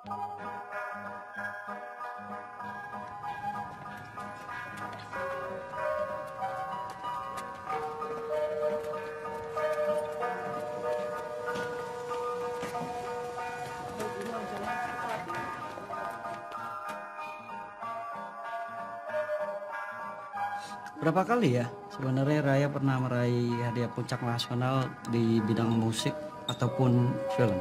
Berapa kali ya sebenarnya Raya pernah meraih hadiah puncak nasional di bidang musik ataupun film?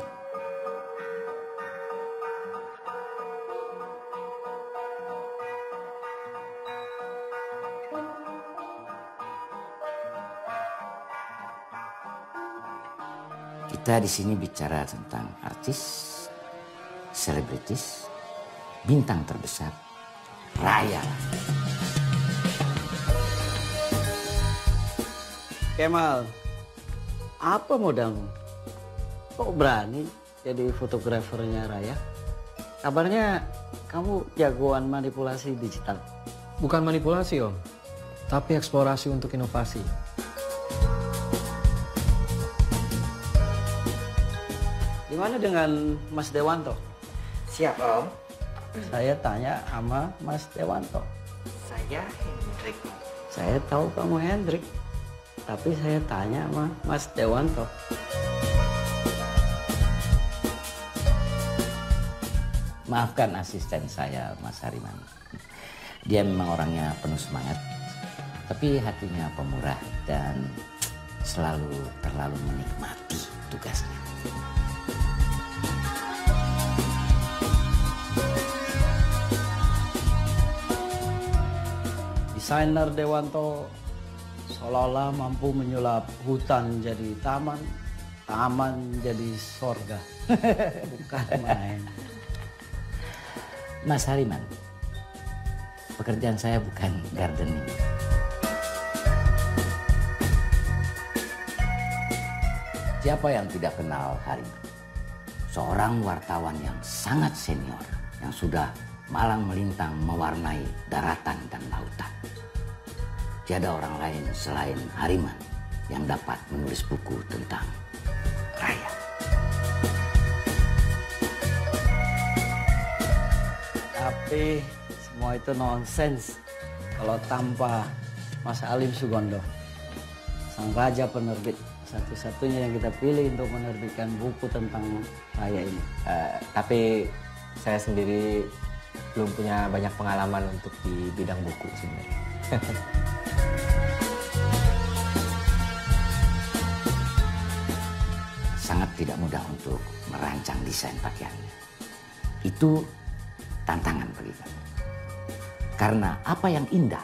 Kita di sini bicara tentang artis, selebritis, bintang terbesar, Raya. Kemal, apa modalmu? Kok berani jadi fotografernya Raya? Kabarnya kamu jagoan manipulasi digital. Bukan manipulasi, Om. Tapi eksplorasi untuk inovasi. Gimana dengan Mas Dewanto? Siap, Om. Saya tanya sama Mas Dewanto. Saya Hendrik. Saya tahu kamu Hendrik. Tapi saya tanya sama Mas Dewanto. Maafkan asisten saya, Mas Hariman. Dia memang orangnya penuh semangat, tapi hatinya pemurah dan selalu terlalu menikmati tugasnya. Desainer Dewanto seolah-olah mampu menyulap hutan jadi taman, taman jadi sorga. Bukan main. Mas Hariman, pekerjaan saya bukan gardening. Siapa yang tidak kenal Hariman? Seorang wartawan yang sangat senior, yang sudah malang melintang mewarnai daratan dan lautan. Tiada orang lain selain Hariman yang dapat menulis buku tentang Raya. Tapi semua itu nonsens kalau tanpa Mas Alim Sugondo, sang raja penerbit satu-satunya yang kita pilih untuk menerbitkan buku tentang Raya ini. Tapi saya sendiri belum punya banyak pengalaman untuk di bidang buku sebenarnya. Sangat tidak mudah untuk merancang desain pakaiannya. Itu tantangan bagi kami. Karena apa yang indah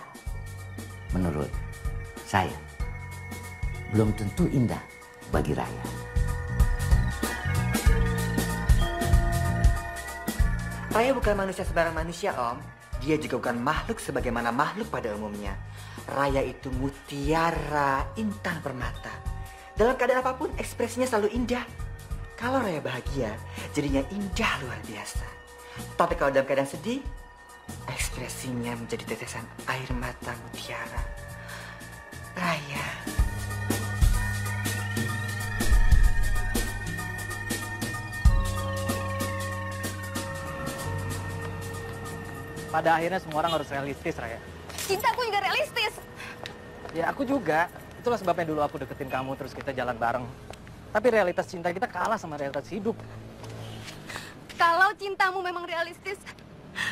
menurut saya belum tentu indah bagi Raya. Raya bukan manusia sembarang manusia, Om. Dia juga bukan makhluk sebagaimana makhluk pada umumnya. Raya itu mutiara intan permata. Dalam keadaan apapun, ekspresinya selalu indah. Kalau Raya bahagia, jadinya indah luar biasa. Tapi kalau dalam keadaan sedih, ekspresinya menjadi tetesan air mata mutiara. Raya. Pada akhirnya semua orang harus realistis, Raya. Cintaku juga realistis. Ya aku juga. Itulah sebabnya dulu aku deketin kamu terus kita jalan bareng. Tapi realitas cinta kita kalah sama realitas hidup. Kalau cintamu memang realistis,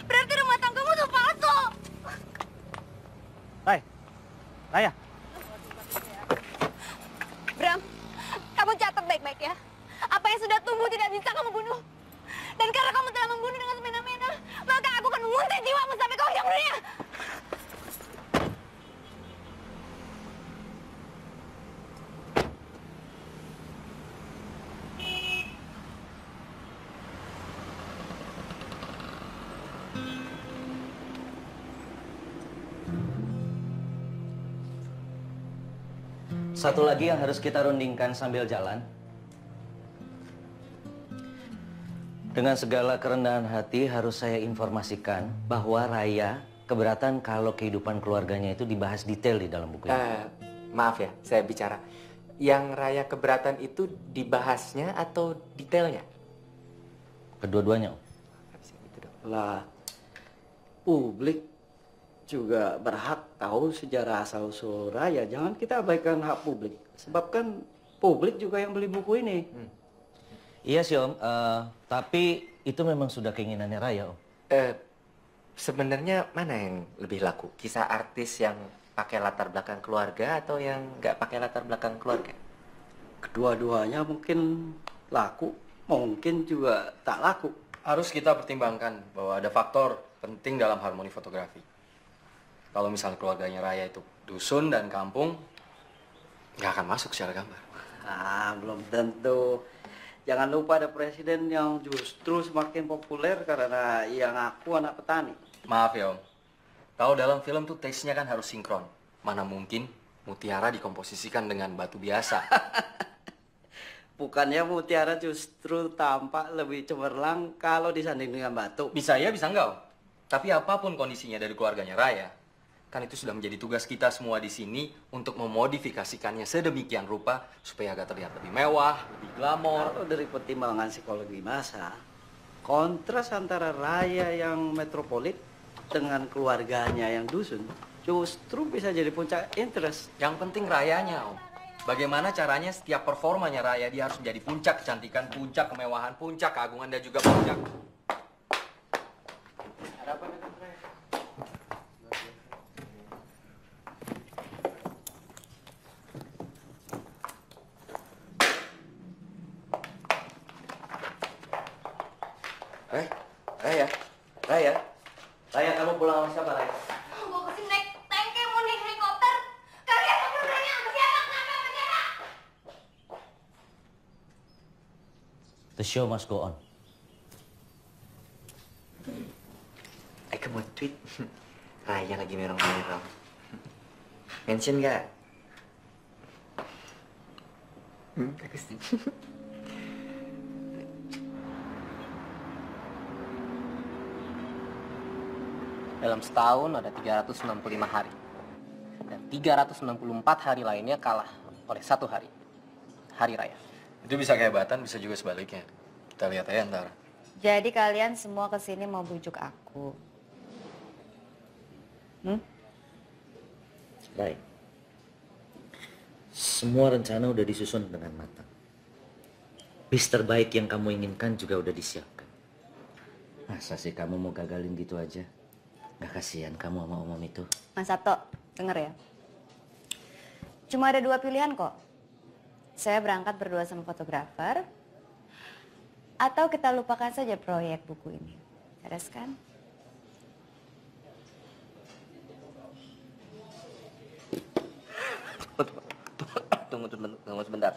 berarti rumah tanggamu tuh palsu. Raya. Bram, kamu catat baik-baik ya. Apa yang sudah tumbuh tidak bisa kamu bunuh. Dan karena kamu telah membunuh dengan semena-mena, maka aku akan menguntit jiwamu sampai ke ujung dunia. Satu lagi yang harus kita rundingkan sambil jalan. Dengan segala kerendahan hati harus saya informasikan bahwa Raya keberatan kalau kehidupan keluarganya itu dibahas detail di dalam buku ini. Maaf ya, saya bicara. Yang Raya keberatan itu dibahasnya atau detailnya? Kedua-duanya, Om. lah publik juga berhak tahu sejarah asal-usul Raya. Jangan kita abaikan hak publik. Sebab kan publik juga yang beli buku ini. Iya sih Om, tapi itu memang sudah keinginannya Raya Om. Sebenarnya mana yang lebih laku? Kisah artis yang pakai latar belakang keluarga atau yang nggak pakai latar belakang keluarga? Kedua-duanya mungkin laku, mungkin juga tak laku. Harus kita pertimbangkan bahwa ada faktor penting dalam harmoni fotografi. Kalau misalnya keluarganya Raya itu dusun dan kampung, nggak akan masuk secara gambar. Belum tentu. Jangan lupa ada presiden yang justru semakin populer karena ia ngaku anak petani. Maaf ya Om, kalau dalam film tuh taste-nya kan harus sinkron. Mana mungkin mutiara dikomposisikan dengan batu biasa. Bukannya mutiara justru tampak lebih cemerlang kalau disanding dengan batu. Bisa ya, bisa enggak Om. Tapi apapun kondisinya dari keluarganya Raya, kan itu sudah menjadi tugas kita semua di sini untuk memodifikasikannya sedemikian rupa supaya agak terlihat lebih mewah, lebih glamor. Kalau dari pertimbangan psikologi massa, kontras antara Raya yang metropolit dengan keluarganya yang dusun justru bisa jadi puncak interest. Yang penting Rayanya Om. Bagaimana caranya setiap performanya Raya dia harus menjadi puncak kecantikan, puncak kemewahan, puncak keagungan dan juga puncak. Ada apa dengan Raya? Raya, kamu pulang sama siapa, Raya? Gue kesini naik tank mau naik helikopter. Kalian mau berani sama siapa? Kenapa sama siapa? The show must go on. Eka mau tweet. Raya lagi merong-merong. Mention nggak? Bagus. Dalam setahun ada 365 hari. Dan 364 hari lainnya kalah oleh 1 hari. Hari raya. Itu bisa kehebatan, bisa juga sebaliknya. Kita lihat aja ntar. Jadi kalian semua kesini mau bujuk aku. Baik. Semua rencana udah disusun dengan matang. Bis terbaik yang kamu inginkan juga udah disiapkan. Masa sih kamu mau gagalin gitu aja? Gak kasihan kamu sama Om itu? Mas Sabto, denger ya. Cuma ada 2 pilihan kok. Saya berangkat berdua sama fotografer, atau kita lupakan saja proyek buku ini. Beres kan? Tunggu sebentar.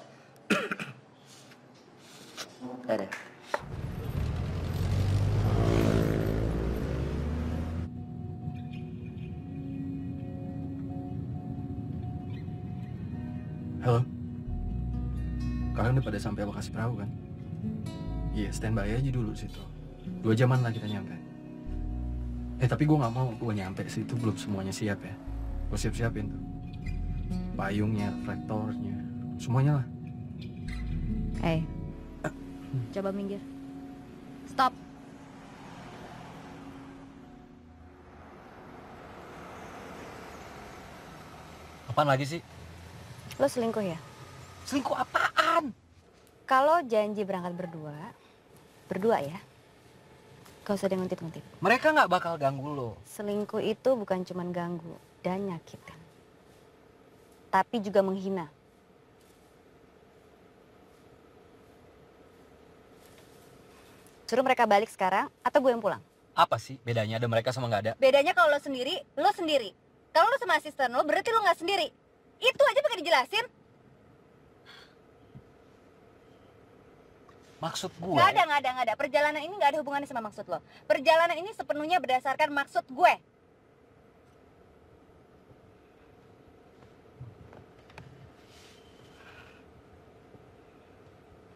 Ada. Halo. Kalian udah pada sampai lokasi perahu kan? Iya, standby aja dulu situ. 2 jaman lah kita nyampe. Tapi gue nggak mau gue nyampe situ belum semuanya siap ya. Gue siap-siapin tuh. Payungnya, reflektornya, semuanya lah. Coba minggir. Stop. Apaan lagi sih? Lo selingkuh ya? Selingkuh apaan? Kalau janji berangkat berdua ya. Gak usah dia nguntit-nguntit. Mereka nggak bakal ganggu lo. Selingkuh itu bukan cuma ganggu dan nyakitin. Tapi juga menghina. Suruh mereka balik sekarang atau gue yang pulang? Apa sih bedanya ada mereka sama nggak ada? Bedanya kalau lo sendiri, lo sendiri. Kalau lo sama asisten lo, berarti lo nggak sendiri. Itu aja pakai dijelasin. Maksud gue? Nggak ada. Perjalanan ini nggak ada hubungannya sama maksud lo. Perjalanan ini sepenuhnya berdasarkan maksud gue.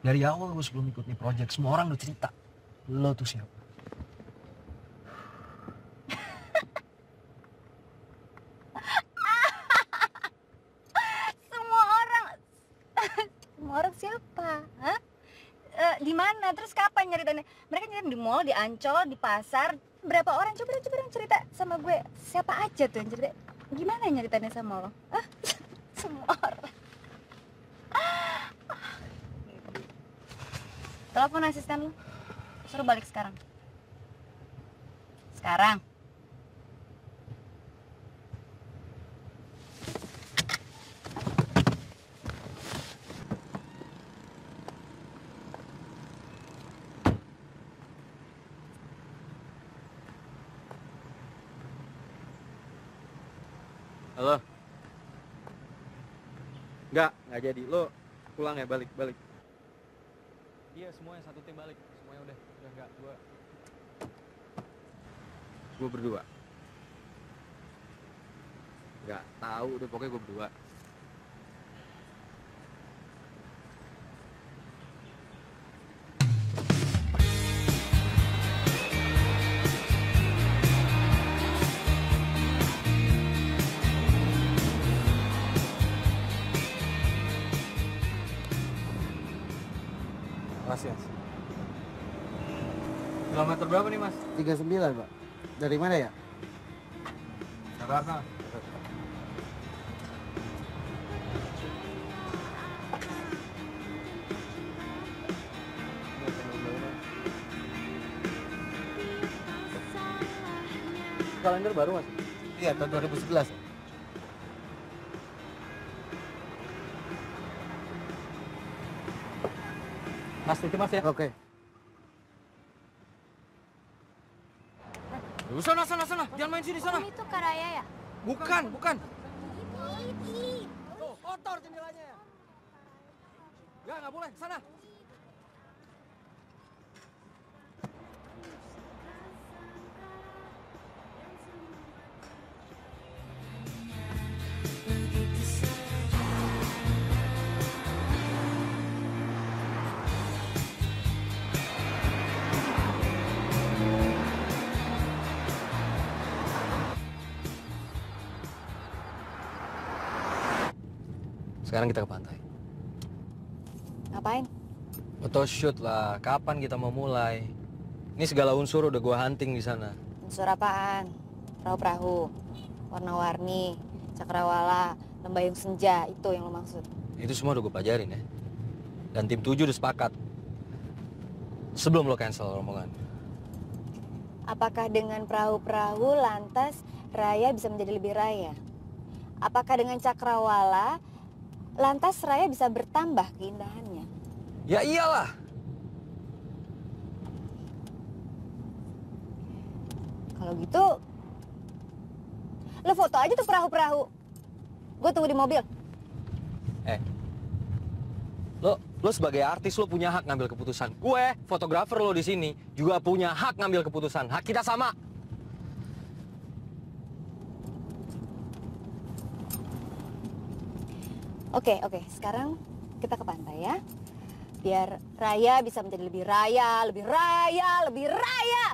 Dari awal gue sebelum ikut nih project, semua orang udah cerita. Lo tuh siapa? Semua orang siapa? Hah? Di mana? Terus kapan nyeritain? Mereka nyeritain di mall, di Ancol, di pasar. Berapa orang? Coba dong cerita sama gue. Siapa aja tuh yang cerita? Gimana nyeritainnya sama lo? Ah, semua orang. Telepon asisten lo. Suruh balik sekarang. Sekarang. Halo. Nggak jadi. Lo pulang ya, balik. Iya, semuanya satu tim balik. Semuanya udah nggak. Gue berdua. Nggak tahu udah, pokoknya gue berdua. Makasih, Mas. Kilometer berapa nih, Mas? 39, Pak. Dari mana ya? Jakarta. Kalender baru, Mas? Iya, tahun 2011. Mas, itu Mas ya? Oke. Sana. Jangan main sini, sana. Itu Karaya ya? Bukan. Ini. Tuh, kotor jendelanya ya. Nggak boleh. Sana. Sekarang kita ke pantai. Ngapain? Photoshoot lah. Kapan kita mau mulai? Ini segala unsur udah gua hunting di sana. Unsur apaan? Perahu-perahu, warna-warni, cakrawala, lembayung senja, itu yang lo maksud? Itu semua udah gue pelajarin ya. Dan tim 7 udah sepakat. Sebelum lo cancel rombongan. Apakah dengan perahu-perahu lantas Raya bisa menjadi lebih raya? Apakah dengan cakrawala lantas Raya bisa bertambah keindahannya? Ya iyalah. Kalau gitu, lo foto aja tuh perahu-perahu. Gue tunggu di mobil. Lo sebagai artis lo punya hak ngambil keputusan. Gue, fotografer lo di sini juga punya hak ngambil keputusan. Hak kita sama. Oke. Sekarang kita ke pantai ya. Biar Raya bisa menjadi lebih raya, lebih raya, lebih raya.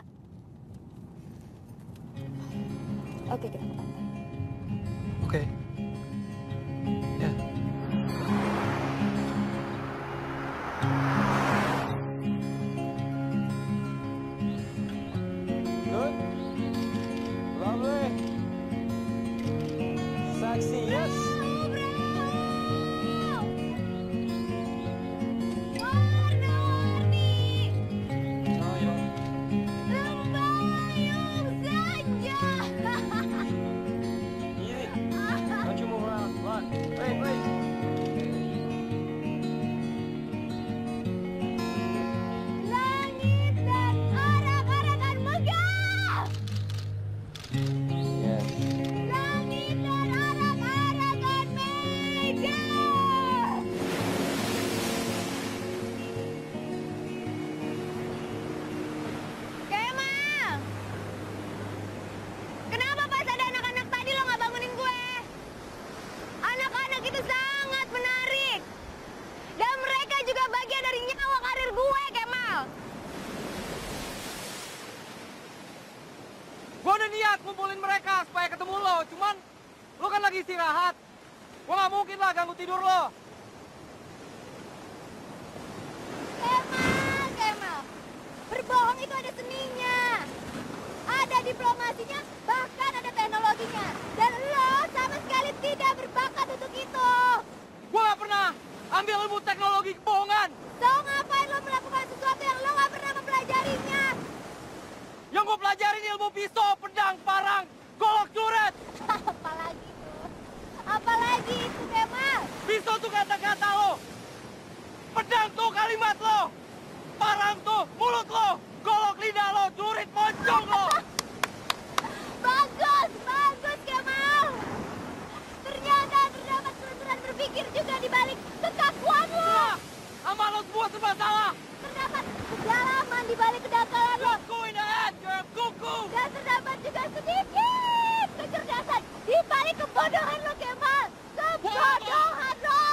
Oke, kita ke pantai. Oke. Ya. Good. Lovely. Sexy, yes. Gue udah niat ngumpulin mereka supaya ketemu lo, cuman lo kan lagi istirahat. Gue gak mungkin lah ganggu tidur lo. Kemal! Bohong itu ada seninya. Ada diplomasinya, bahkan ada teknologinya. Dan lo sama sekali tidak berbakat untuk itu. Gue gak pernah ambil ilmu teknologi kebohongan. So ngapain lo melakukan sesuatu yang lo gak pernah mempelajarinya? Yang gue pelajarin ilmu pisau, pedang, parang, golok, curet. Apalagi tuh? Apalagi itu, Kemal? Pisau tuh kata-kata lo. Pedang tuh kalimat lo. Parang tuh mulut lo. Golok lidah lo, curit moncong lo. Bagus, bagus, Kemal. Ternyata terdapat kelenturan berpikir juga di balik kekakuan lo. Amal lo semua serba salah. Terdapat kedalaman di balik kedangkalan lo. Kuku in the head, you're a kuku. Dan terdapat juga sedikit kecerdasan di balik kebodohan lo, Kemal. Kebodohan lo.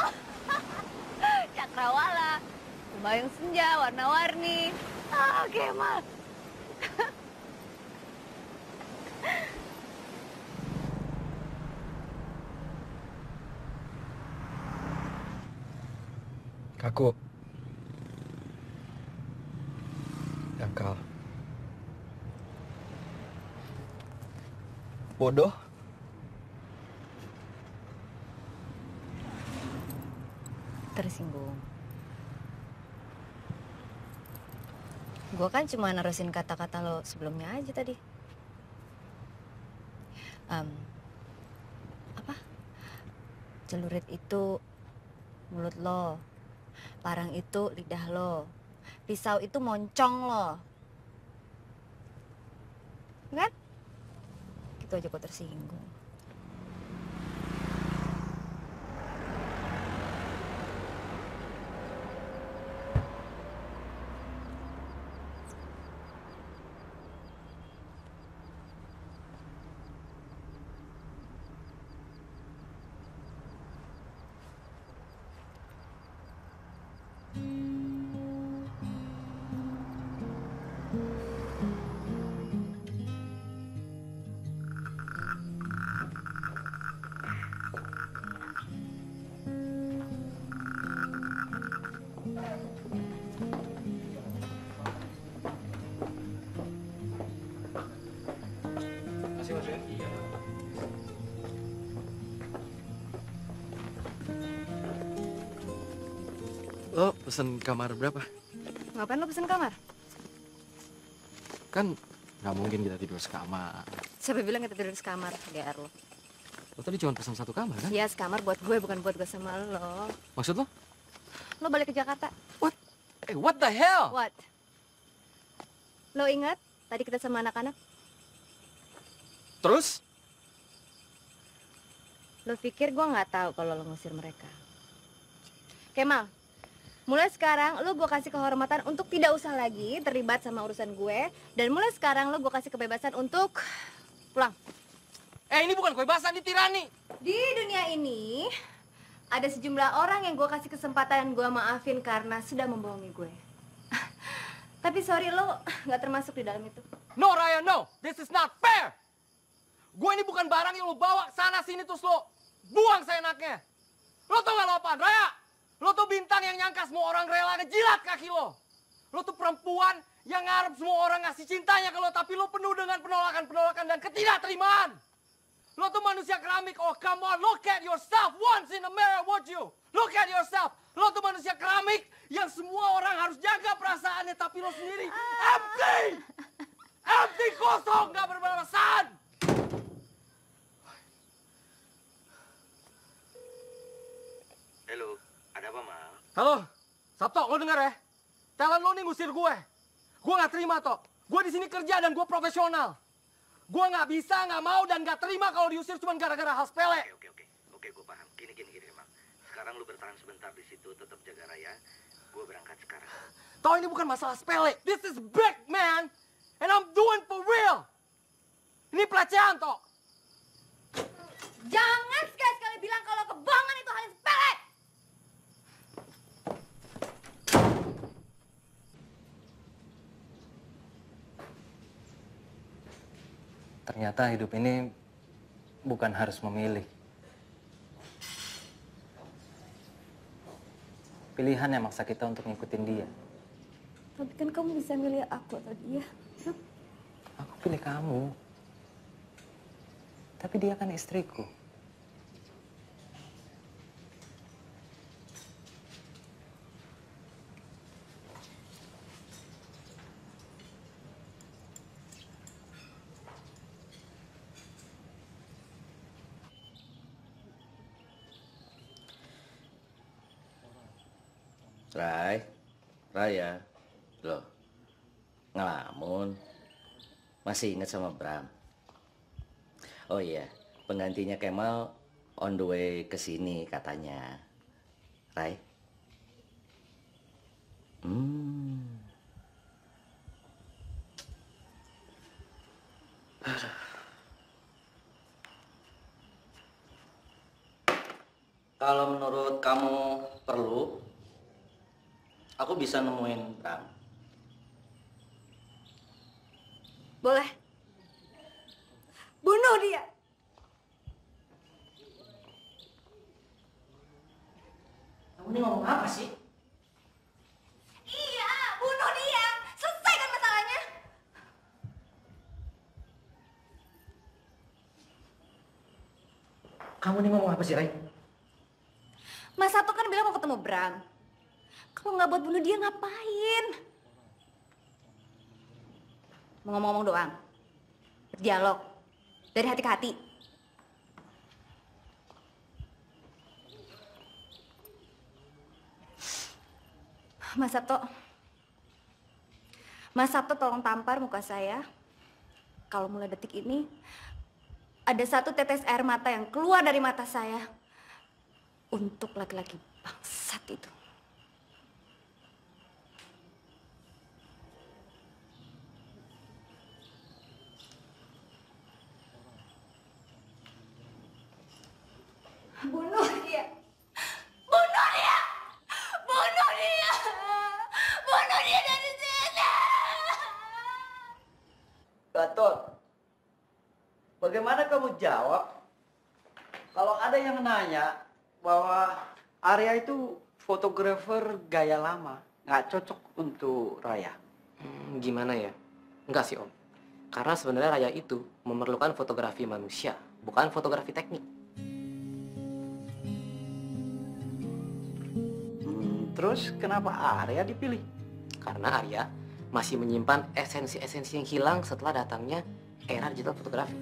Cakrawala, sembayang senja, warna-warni. Ah, Kemal. Kaku. Dangkal. Bodoh. Tersinggung. Gue kan cuma nerusin kata-kata lo sebelumnya aja tadi. Apa? Celurit itu mulut lo. Parang itu lidah lo. Pisau itu moncong lo. Kan? Gitu aja kok tersinggung. Lo pesen kamar berapa? Ngapain lo pesen kamar? Kan nggak mungkin kita tidur sekamar. Siapa bilang kita tidur sekamar? GR lo. Lo tadi cuma pesen satu kamar kan? Iya, sekamar buat gue, bukan buat gue sama lo. Maksud lo? Lo balik ke Jakarta. What? What the hell? What? Lo ingat tadi kita sama anak-anak? Terus? Lo pikir gue nggak tahu kalau lo ngusir mereka? Kemal, mulai sekarang lo gue kasih kehormatan untuk tidak usah lagi terlibat sama urusan gue. Dan mulai sekarang lo gue kasih kebebasan untuk pulang. Ini bukan kebebasan, ini tirani. Di dunia ini ada sejumlah orang yang gue kasih kesempatan gue maafin karena sudah membohongi gue. Tapi sorry, lo nggak termasuk di dalam itu. No, Raya, no. This is not fair. Gue ini bukan barang yang lo bawa sana sini terus lo buang seenaknya. Lo tau gak lo apaan, Raya? Lo tuh bintang yang nyangka semua orang rela ngejilat kaki lo. Lo tuh perempuan yang ngarep semua orang ngasih cintanya ke lo, tapi lo penuh dengan penolakan-penolakan dan ketidakterimaan. Lo tuh manusia keramik. Oh, come on, look at yourself once in the mirror, would you? Look at yourself. Lo tuh manusia keramik yang semua orang harus jaga perasaannya, tapi lo sendiri empty. Empty, kosong, gak berperasaan. Halo, ada apa, Mal? Halo, Sabto, lo denger ya? Talent lo nih ngusir gue. Gue gak terima, Tok. Gue di sini kerja dan gue profesional. Gue gak bisa, gak mau, dan gak terima kalau diusir cuma gara-gara hal sepele. Oke, gue paham. Gini, Mal. Sekarang lu bertahan sebentar di situ, tetap jaga Raya. Gue berangkat sekarang. Toh ini bukan masalah sepele. This is big, man. And I'm doing for real. Ini pelecehan, Tok. Jangan sekali-sekali bilang kalau kebohongan itu hal yang sepele. Ternyata hidup ini bukan harus memilih. Pilihan yang maksa kita untuk ngikutin dia. Tapi kan kamu bisa milih aku atau dia. Aku pilih kamu. Tapi dia kan istriku. Raya, loh, ngelamun, masih ingat sama Bram? Oh iya, penggantinya Kemal on the way ke sini katanya. Ray? Kalau menurut kamu perlu, aku bisa nemuin Bram. Boleh. Bunuh dia. Kamu ini ngomong apa sih? Iya, bunuh dia. Selesaikan masalahnya. Kamu ini ngomong apa sih, Ray? Mas Sato kan bilang mau ketemu Bram. Kalau nggak buat bunuh dia ngapain? Mau ngomong-ngomong doang. Berdialog. Dari hati ke hati. Mas Sabto. Mas Sabto tolong tampar muka saya. Kalau mulai detik ini, ada satu tetes air mata yang keluar dari mata saya. Untuk laki-laki bangsat itu. Bunuh dia. Bunuh dia. Bunuh dia. Bunuh dia dari sini. Gatot, bagaimana kamu jawab kalau ada yang nanya bahwa Arya itu fotografer gaya lama, nggak cocok untuk Raya? Gimana ya? Enggak sih Om. Karena sebenarnya Raya itu memerlukan fotografi manusia, bukan fotografi teknik. Terus kenapa Arya dipilih? Karena Arya masih menyimpan esensi-esensi yang hilang setelah datangnya era digital fotografi.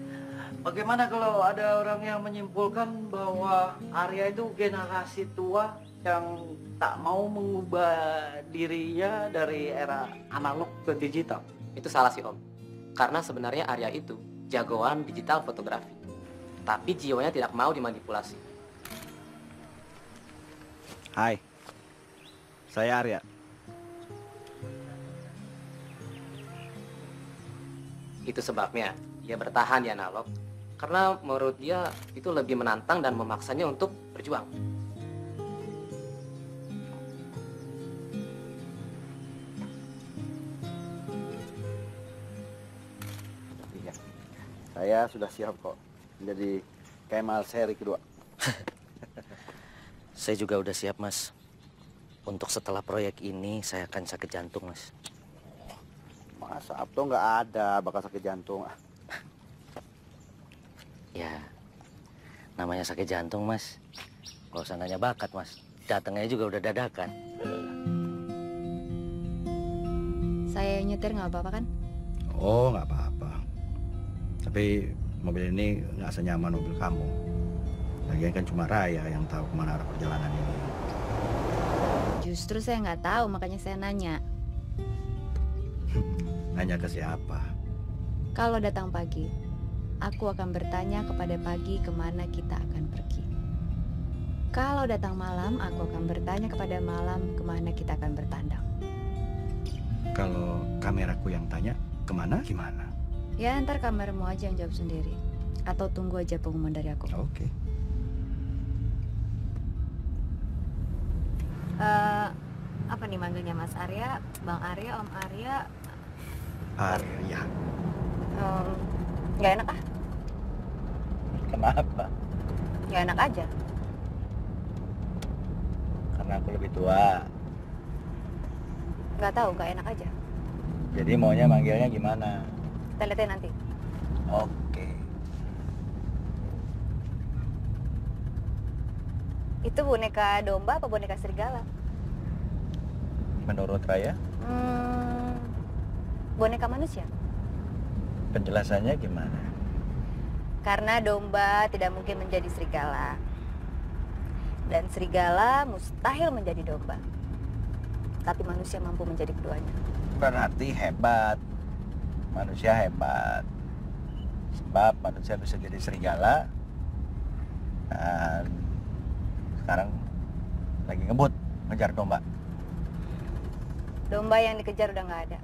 Bagaimana kalau ada orang yang menyimpulkan bahwa Arya itu generasi tua yang tak mau mengubah dirinya dari era analog ke digital? Itu salah sih Om. Karena sebenarnya Arya itu jagoan digital fotografi. Tapi jiwanya tidak mau dimanipulasi. Hai, saya Arya. Itu sebabnya dia bertahan di analog. Karena menurut dia itu lebih menantang dan memaksanya untuk berjuang. Iya, saya sudah siap kok menjadi Kemal seri kedua. Saya juga udah siap, Mas. Untuk setelah proyek ini, saya akan sakit jantung, Mas. Mas Sabto nggak ada bakal sakit jantung. Ya, namanya sakit jantung, Mas. Gak usah nanya bakat, Mas. Datangnya juga udah dadakan. Saya nyetir nggak apa-apa kan? Oh, nggak apa-apa. Tapi mobil ini nggak senyaman mobil kamu. Lagian kan cuma Raya yang tahu kemana arah perjalanan ini. Justru saya nggak tahu, makanya saya nanya. Nanya ke siapa? Kalau datang pagi, aku akan bertanya kepada pagi kemana kita akan pergi. Kalau datang malam, aku akan bertanya kepada malam kemana kita akan bertandang. Kalau kameraku yang tanya, kemana gimana? Ya ntar kameramu aja yang jawab sendiri. Atau tunggu aja pengumuman dari aku. Oke. Apa nih manggilnya Mas Arya, Bang Arya, Om Arya? Arya. Nggak enak ah? Kenapa? Nggak enak aja. Karena aku lebih tua. Nggak tahu, nggak enak aja. Jadi maunya manggilnya gimana? Kita lihatnya nanti. Oke. Itu boneka domba apa boneka serigala? Menurut Raya, Boneka manusia. penjelasannya gimana? Karena domba tidak mungkin menjadi serigala. Dan serigala mustahil menjadi domba. Tapi manusia mampu menjadi keduanya. Berarti hebat. Manusia hebat. Sebab manusia bisa jadi serigala. Dan sekarang lagi ngebut ngejar domba. Domba yang dikejar udah nggak ada.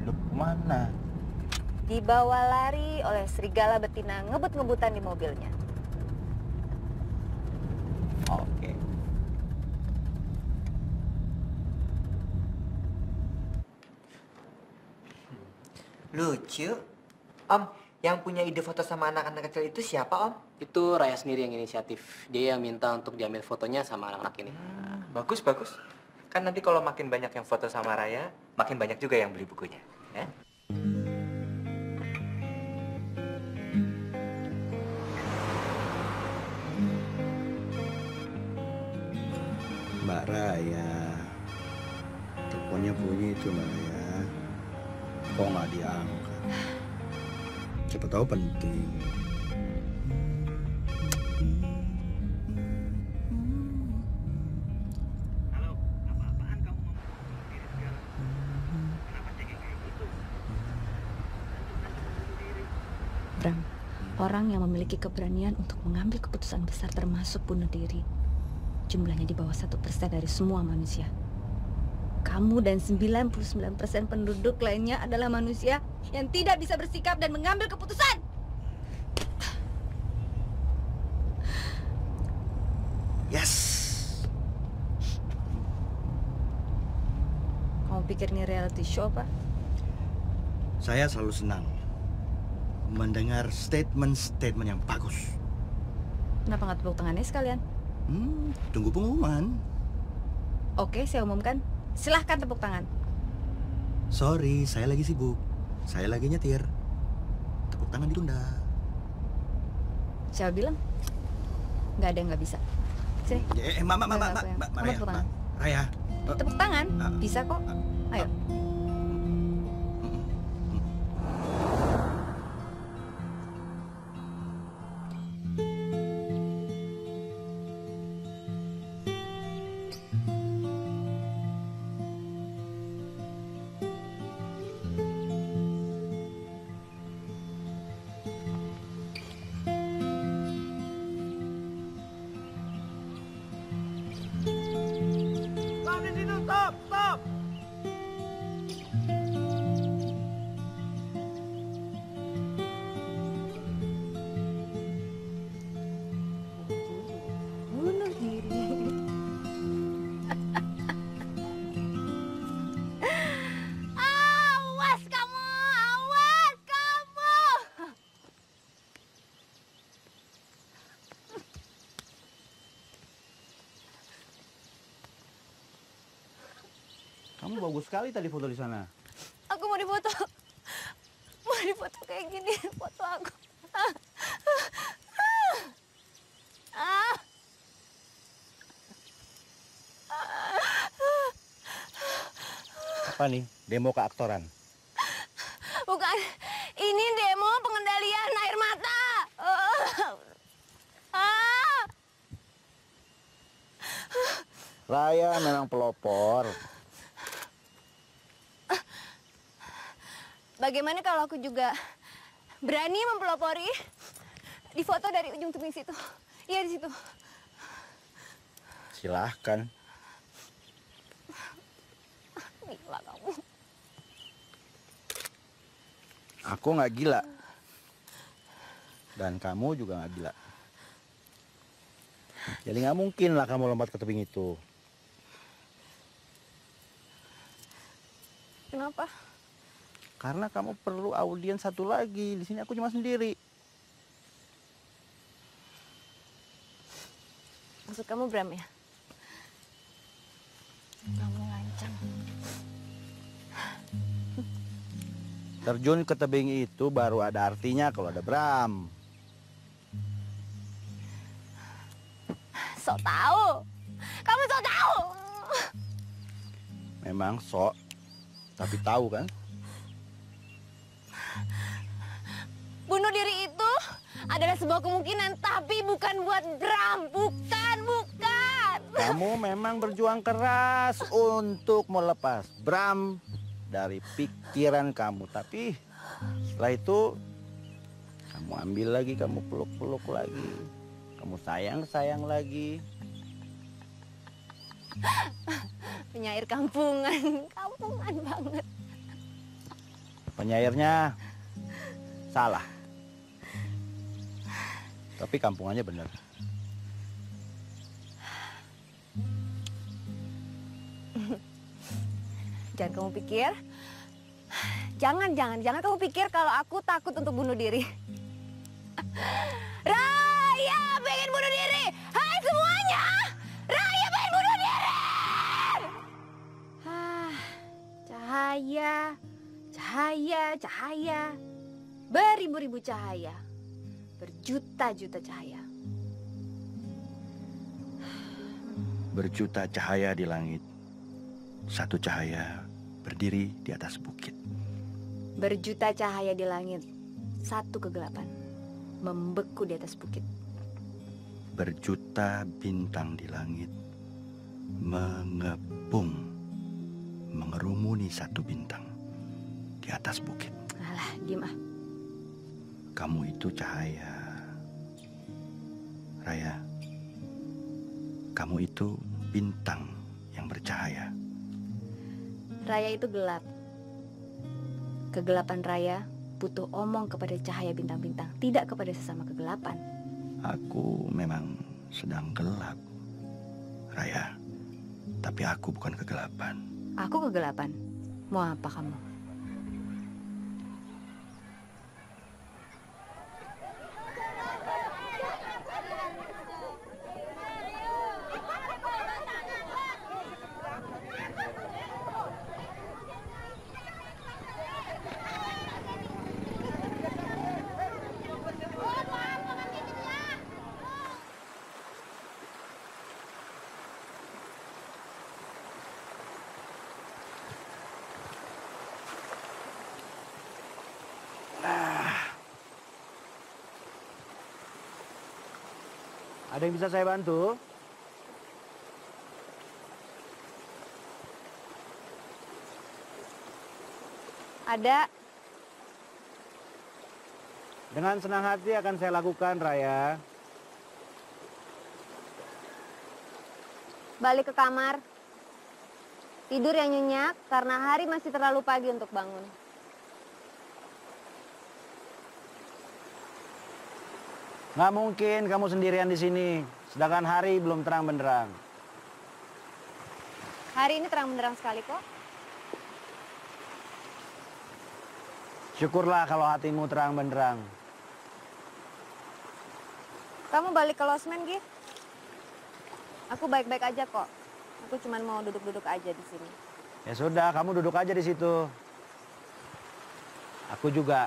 Lu kemana? Dibawa lari oleh serigala betina ngebut-ngebutan di mobilnya. Oke. Lucu. Om, yang punya ide foto sama anak-anak kecil itu siapa, Om? Itu Raya sendiri yang inisiatif. Dia yang minta untuk diambil fotonya sama anak-anak ini. Bagus, bagus. Kan nanti kalau makin banyak yang foto sama Raya, makin banyak juga yang beli bukunya. Ya? Mbak Raya. Teleponnya bunyi itu Mbak Raya. Kok nggak diangkat? Siapa tahu penting. Bram, orang yang memiliki keberanian untuk mengambil keputusan besar termasuk bunuh diri, jumlahnya di bawah 1% dari semua manusia. Kamu dan 99% penduduk lainnya adalah manusia yang tidak bisa bersikap dan mengambil keputusan. Yes. Kamu pikir ini reality show, Pak? Saya selalu senang mendengar statement-statement yang bagus. Kenapa nggak tepuk tangannya sekalian? Tunggu pengumuman. Oke, saya umumkan. Silahkan tepuk tangan. Sorry, saya lagi sibuk. Saya lagi nyetir. Tepuk tangan ditunda. Siapa bilang? Nggak ada yang nggak bisa. Sini. Raya. Tepuk tangan. Bisa kok. Ayo. Bunuh diri. Awas kamu, awas kamu. Kamu bagus sekali tadi foto di sana. Aku mau difoto. Mau difoto kayak gini, foto aku. Apa nih? Demo keaktoran. Bukan, ini demo pengendalian air mata. Raya memang pelopor. Bagaimana kalau aku juga berani mempelopori di foto dari ujung tebing situ? Iya, di situ. Silahkan. Gila kamu. Aku nggak gila. Dan kamu juga nggak gila. Jadi nggak mungkin lah kamu lompat ke tebing itu. Kenapa? Karena kamu perlu audiens satu lagi. Di sini aku cuma sendiri. Maksud kamu Bram ya? Kamu lancang. Terjun ke tebing itu baru ada artinya kalau ada Bram. Sok tahu. Kamu sok tahu. Memang sok, tapi tahu kan? Bunuh diri itu adalah sebuah kemungkinan, tapi bukan buat Bram. Bukan. Kamu memang berjuang keras untuk melepas Bram dari pikiran kamu. Tapi setelah itu, kamu ambil lagi, kamu peluk-peluk lagi. Kamu sayang-sayang lagi. Penyair kampungan banget. Penyairnya salah. Tapi kampungannya benar. Jangan kamu pikir. Jangan kamu pikir kalau aku takut untuk bunuh diri. Raya pengen bunuh diri. Hai semuanya. Raya pengen bunuh diri. Cahaya. Beribu-ribu cahaya. Berjuta-juta cahaya. Berjuta cahaya di langit. Satu cahaya berdiri di atas bukit. Berjuta cahaya di langit, satu kegelapan membeku di atas bukit. Berjuta bintang di langit mengepung, mengerumuni satu bintang di atas bukit. Alah, diem ah. Kamu itu cahaya, Raya. Kamu itu bintang yang bercahaya. Raya itu gelap. Kegelapan Raya butuh omong kepada cahaya bintang-bintang, tidak kepada sesama kegelapan. Aku memang sedang gelap, Raya. Tapi aku bukan kegelapan. Aku kegelapan. Mau apa kamu? Ada yang bisa saya bantu? Ada. Dengan senang hati akan saya lakukan, Raya. Balik ke kamar. Tidur yang nyenyak karena hari masih terlalu pagi untuk bangun. Nggak mungkin kamu sendirian di sini, sedangkan hari belum terang benderang. Hari ini terang benderang sekali kok. Syukurlah kalau hatimu terang benderang. Kamu balik ke losmen, Gi? Aku baik-baik aja kok. Aku cuma mau duduk-duduk aja di sini. Ya sudah, kamu duduk aja di situ. Aku juga.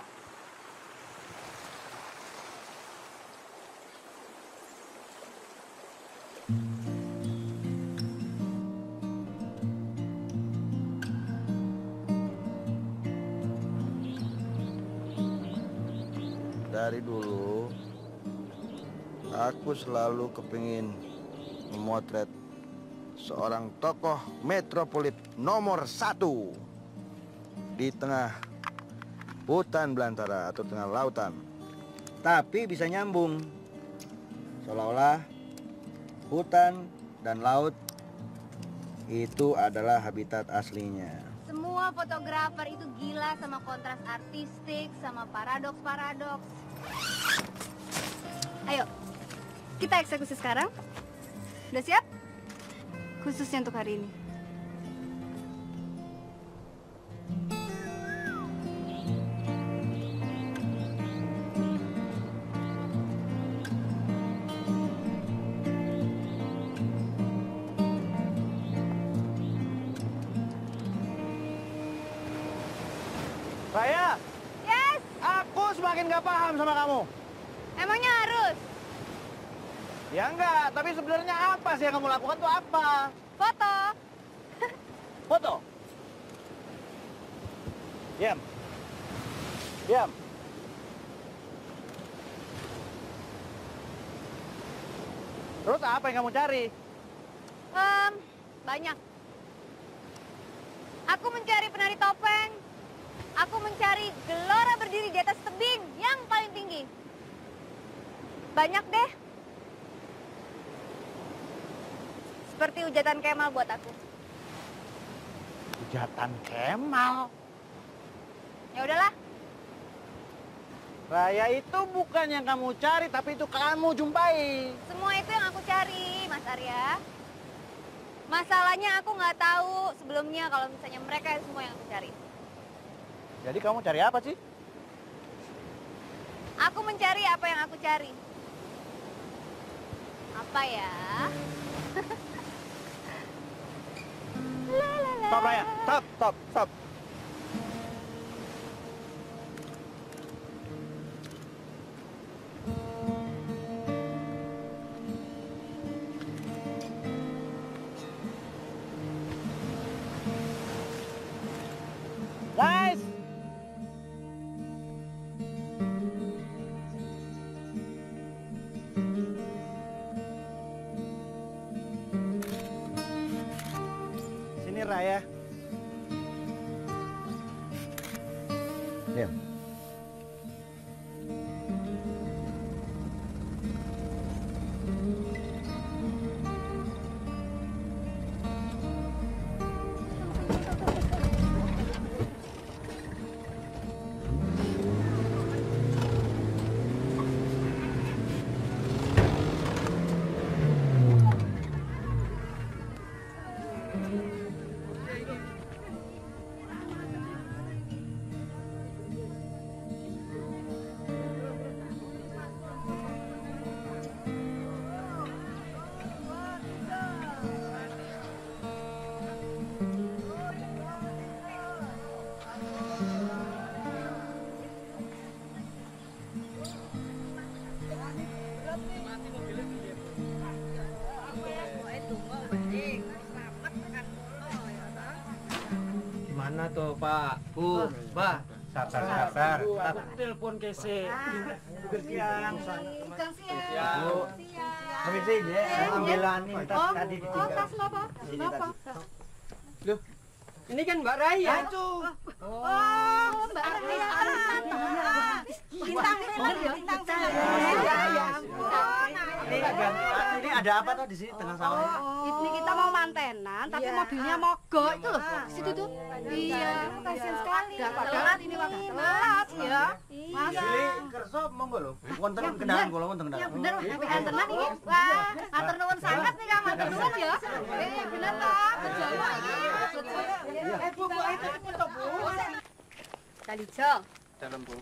Dari dulu, aku selalu kepingin memotret seorang tokoh metropolit nomor 1 di tengah hutan belantara atau tengah lautan. Tapi bisa nyambung, seolah-olah hutan dan laut itu adalah habitat aslinya. Semua fotografer itu gila sama kontras artistik, sama paradoks-paradoks. Ayo, kita eksekusi sekarang. Udah siap? Khususnya untuk hari ini. Raya! makin gak paham sama kamu. Emangnya harus? Ya enggak, tapi sebenarnya apa sih yang kamu lakukan tuh apa? Foto. Foto? Diam. Diam. Terus apa yang kamu cari? Banyak. Aku mencari penari topeng. Aku mencari gelora berdiri di atas tebing yang paling tinggi. Banyak deh. Seperti hujatan Kemal buat aku. Hujatan Kemal? Ya udahlah. Raya itu bukan yang kamu cari, tapi itu kamu jumpai. Semua itu yang aku cari, Mas Arya. Masalahnya aku nggak tahu sebelumnya kalau misalnya mereka semua yang aku cari. Jadi kamu cari apa sih? Aku mencari apa yang aku cari. Apa ya? Stop, Raya. Stop, stop, stop. Guys! Sini Raya. Diam. Gimana tuh Pak? Bu, Mbak? Sabar. Telepon kese. Siang. Siang. Bu. Permisi ya, ambilan ini tas tadi ditinggal. tas lo, Pak. Sini tadi. Loh, ini kan Mbak Raya. Oh, Mbak Raya. Bintang bener ya, bintang bener. Ya ampun. Ini ada apa tuh di sini tengah sawah? Ini kita mau mantenan, tapi mobilnya mogok itu loh. Situ tuh. Iya, kasihan sekali. Padahal ini waktu telat ya. Mas. Pilih kerso monggo lho. Wonten kendaraan kula wonten kendaraan. Ya bener, tapi antenan ini. Wah, matur nuwun sangat nih Kang, matur nuwun ya. Bener toh, Jawa iki. Bu, itu cepet toh, Bu. Dalijo, Dalam Bu.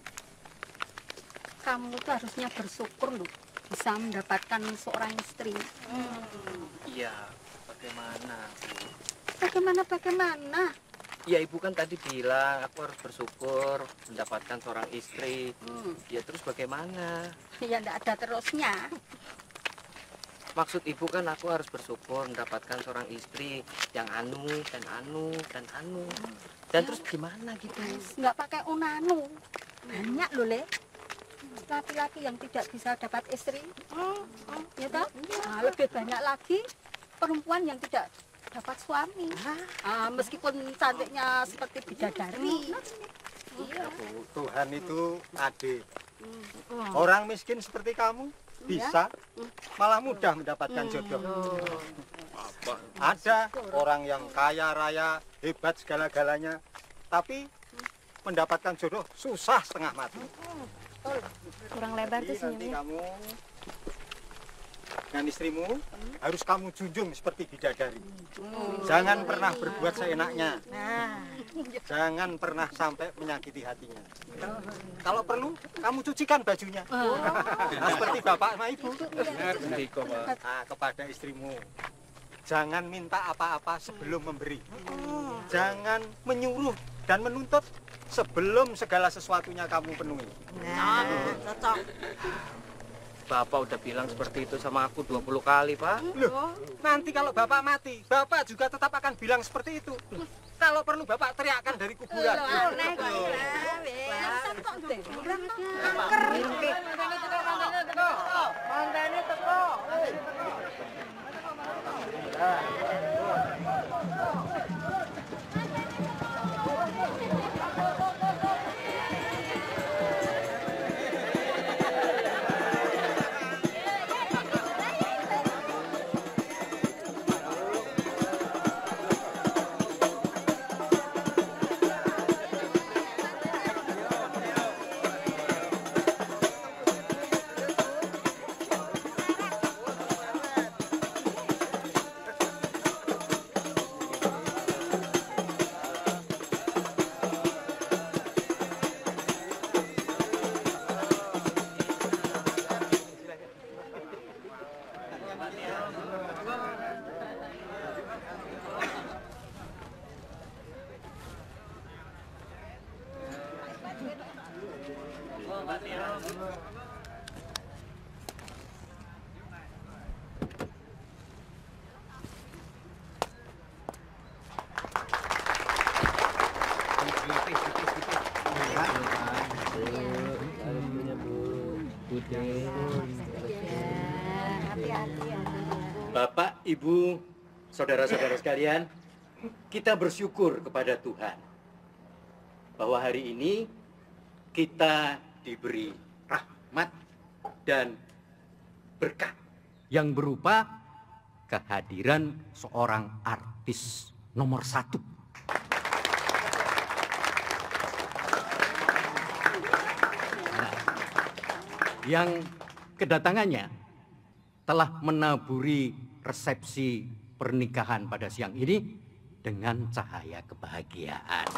kamu tuh harusnya bersyukur loh bisa mendapatkan seorang istri. Iya, bagaimana Bu? Bagaimana? Ya Ibu kan tadi bilang aku harus bersyukur mendapatkan seorang istri. Ya terus bagaimana? Ya enggak ada terusnya. Maksud Ibu kan aku harus bersyukur mendapatkan seorang istri yang anu dan anu dan anu. Dan terus gimana gitu? Nggak pakai unanu. Banyak loh, Le. Laki-laki yang tidak bisa dapat istri. Ya toh? Nah, lebih banyak lagi perempuan yang tidak dapat suami. Meskipun cantiknya seperti bidadari. Iya, Bu. Tuhan itu adil. Orang miskin seperti kamu bisa malah mudah mendapatkan jodoh. Ada orang yang kaya raya, hebat segala-galanya, tapi mendapatkan jodoh susah setengah mati. Kurang lebar tuh Jadi nanti senyumnya. kamu dengan istrimu harus kamu junjung seperti bidadari. Jangan pernah berbuat seenaknya. Jangan pernah sampai menyakiti hatinya. Kalau perlu, kamu cucikan bajunya. Nah, seperti bapak sama ibu. Nah, kepada istrimu, jangan minta apa-apa sebelum memberi. Jangan menyuruh dan menuntut sebelum segala sesuatunya kamu penuhi. Nah, cocok. Bapak udah bilang seperti itu sama aku 20 kali, Pak. Loh, nanti kalau Bapak mati, Bapak juga tetap akan bilang seperti itu. Kalau perlu Bapak teriakkan dari kuburan. Bapak, Ibu, saudara-saudara sekalian, kita bersyukur kepada Tuhan bahwa hari ini kita diberi rahmat dan berkat yang berupa kehadiran seorang artis nomor 1. Yang kedatangannya telah menaburi resepsi pernikahan pada siang ini dengan cahaya kebahagiaan.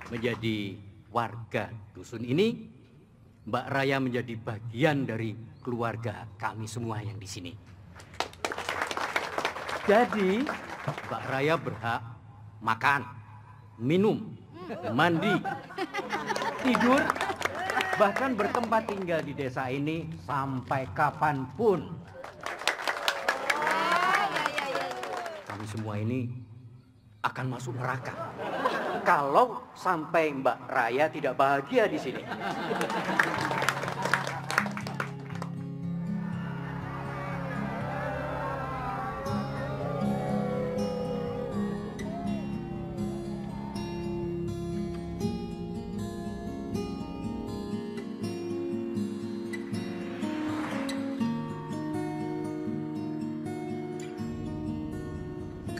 Menjadi warga dusun ini, Mbak Raya menjadi bagian dari keluarga kami semua yang di sini. Jadi, Mbak Raya berhak makan, minum, mandi, tidur, bahkan bertempat tinggal di desa ini sampai kapanpun. Kami semua ini akan masuk neraka kalau sampai Mbak Raya tidak bahagia di sini.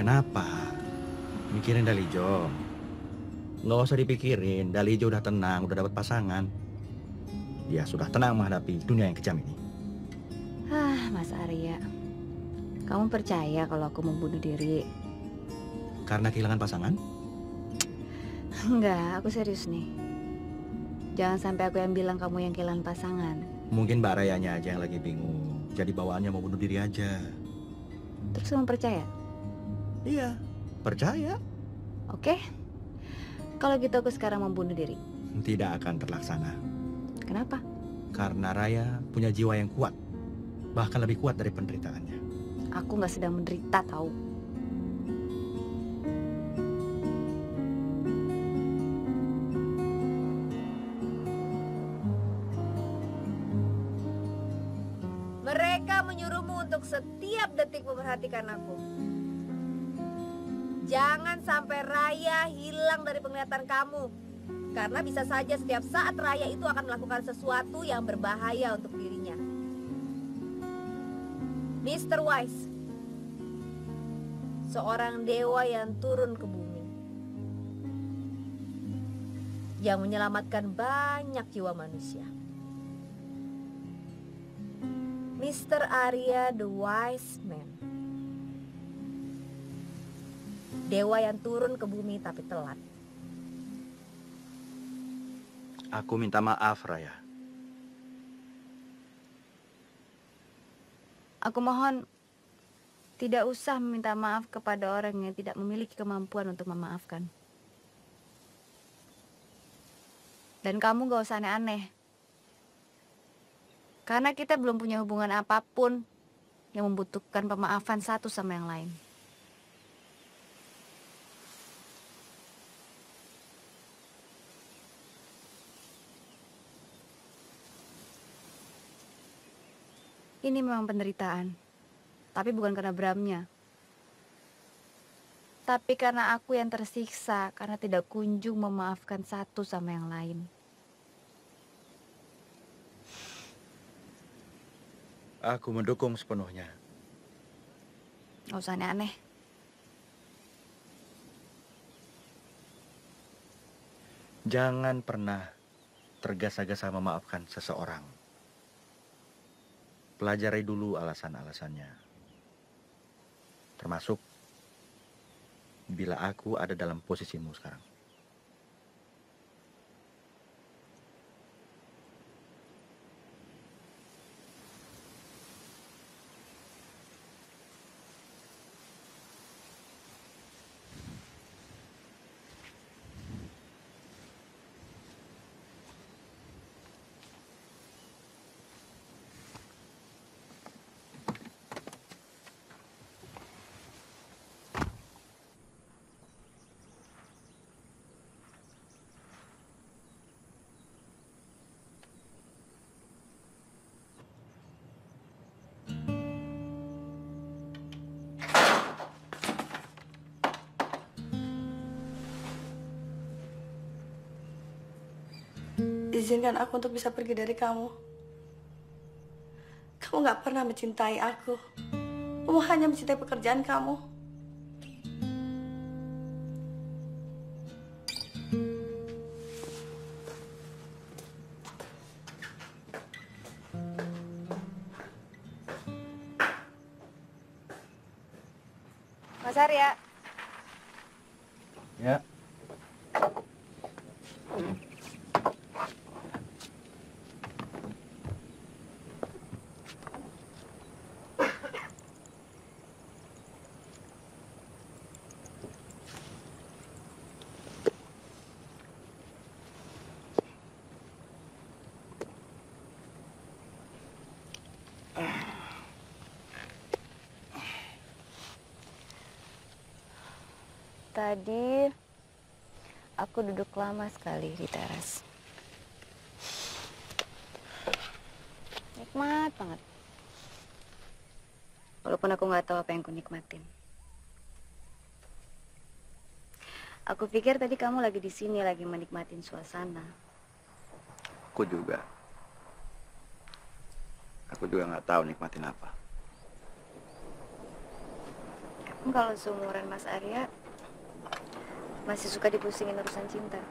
Kenapa? Mikirin Dalijo. Nggak usah dipikirin, Dalijo udah tenang, udah dapat pasangan. Dia sudah tenang menghadapi dunia yang kejam ini. Mas Arya, kamu percaya kalau aku mau bunuh diri? Karena kehilangan pasangan? Enggak, aku serius nih. Jangan sampai aku yang bilang kamu yang kehilangan pasangan. Mungkin Mbak Rayanya aja yang lagi bingung. Jadi bawaannya mau bunuh diri aja. Terus kamu percaya? Iya, percaya. Oke. Kalau gitu aku sekarang mau bunuh diri. Tidak akan terlaksana. Kenapa? Karena Raya punya jiwa yang kuat. Bahkan lebih kuat dari penderitaannya. Aku nggak sedang menderita, tahu. Mereka menyuruhmu untuk setiap detik memperhatikan aku. Jangan sampai Raya hilang dari penglihatan kamu. Karena bisa saja setiap saat Raya itu akan melakukan sesuatu yang berbahaya untuk dirinya. Mr. Wise, seorang dewa yang turun ke bumi, yang menyelamatkan banyak jiwa manusia. Mr. Arya the Wise Man, dewa yang turun ke bumi tapi telat. Aku minta maaf, Raya. Aku mohon Tidak usah meminta maaf kepada orang yang tidak memiliki kemampuan untuk memaafkan. Dan kamu gak usah aneh-aneh. Karena kita belum punya hubungan apapun yang membutuhkan pemaafan satu sama yang lain. Ini memang penderitaan, tapi bukan karena Bramnya. Tapi karena aku yang tersiksa karena tidak kunjung memaafkan satu sama yang lain. Aku mendukung sepenuhnya. Gak usah aneh-aneh. Jangan pernah tergesa-gesa memaafkan seseorang. Pelajari dulu alasan-alasannya. Termasuk bila aku ada dalam posisimu sekarang. Izinkan aku untuk bisa pergi dari kamu. Kamu gak pernah mencintai aku. Kamu hanya mencintai pekerjaan kamu. Mas Arya. Ya. Tadi aku duduk lama sekali di teras. Nikmat banget. Walaupun aku nggak tahu apa yang ku nikmatin. Aku pikir tadi kamu lagi di sini lagi menikmatin suasana. Aku juga. Aku juga nggak tahu nikmatin apa. Kamu kalau seumuran Mas Arya masih suka dipusingin urusan cinta.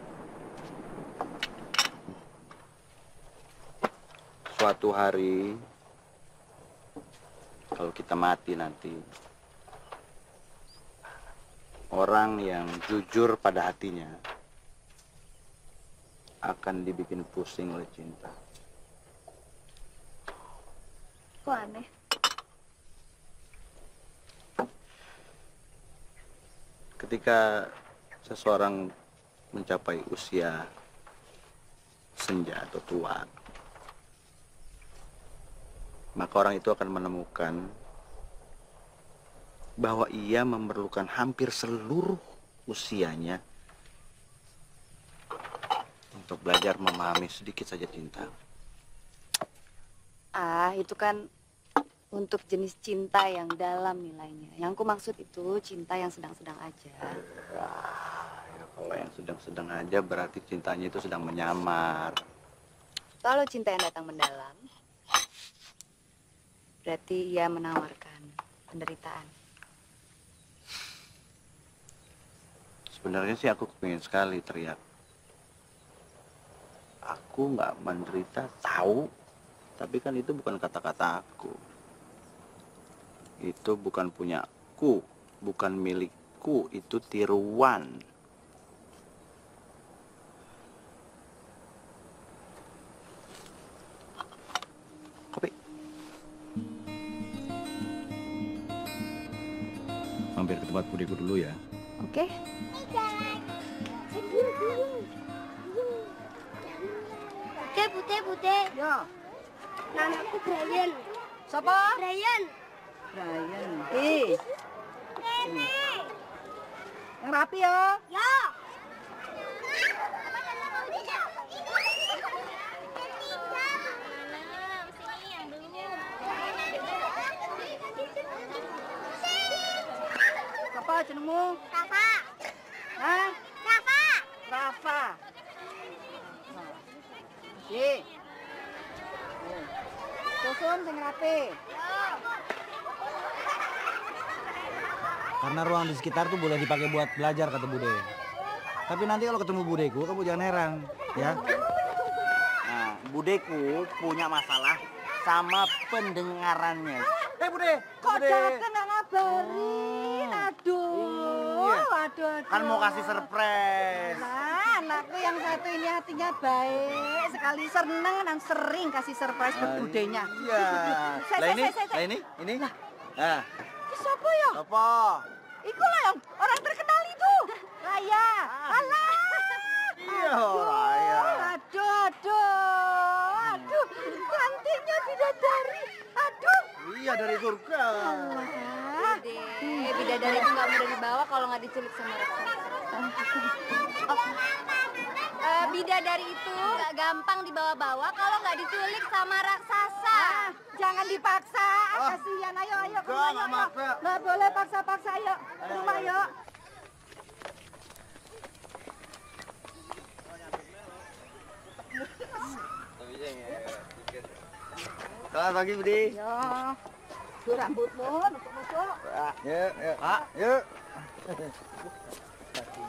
Suatu hari, kalau kita mati nanti, orang yang jujur pada hatinya akan dibikin pusing oleh cinta. Kok aneh? Ketika seseorang mencapai usia senja atau tua, maka orang itu akan menemukan bahwa ia memerlukan hampir seluruh usianya untuk belajar memahami sedikit saja cinta. Ah, itu kan untuk jenis cinta yang dalam nilainya. Yang ku maksud itu cinta yang sedang-sedang aja. Kalau yang sedang-sedang aja berarti cintanya itu sedang menyamar. Kalau cinta yang datang mendalam, berarti ia menawarkan penderitaan. Sebenarnya sih aku kepingin sekali teriak. Aku nggak menderita, tahu. Tapi kan itu bukan kata-kata aku. Itu bukan punyaku, bukan milikku, itu tiruan. Kopi. tempat budeku dulu ya. Oke. Bude. Yo. Namaku Brian. Siapa? Brian. Brian. Nenek. Yang rapi ya. Ya. Siapa jenengmu? Rafa. Hah? Rafa. Rafa. Ye. Susun sing rapi. Karena ruang di sekitar tuh boleh dipakai buat belajar, kata Bude. Tapi nanti kalau ketemu budeku, kamu jangan heran, ya. Nah, budeku punya masalah sama pendengarannya. Bude, Kok datang nggak ngabarin? Aduh, aduh. Kan mau kasih surprise. Nah, anakku yang satu ini hatinya baik, sekali seneng dan sering kasih surprise buat budenya. Iya. Lah ini. Nah. Siapa ya? Siapa? Iku lah yang orang terkenal itu. Raya. Alah. Iya, Raya. Aduh. Cantiknya bidadari. Aduh. Iya, dari surga. Bidadari itu nggak mudah dibawa kalau nggak diculik sama raksasa. Bidadari itu nggak gampang dibawa-bawa kalau nggak diculik sama raksasa. Jangan dipaksa, kasihan. Ayo ke rumah, yuk. Nggak boleh paksa-paksa, ayo. Ke rumah, yuk. Selamat pagi, Budi. Yo. Tuh rambutmu, nusuk-nusuk. Yuk. Pak, yuk.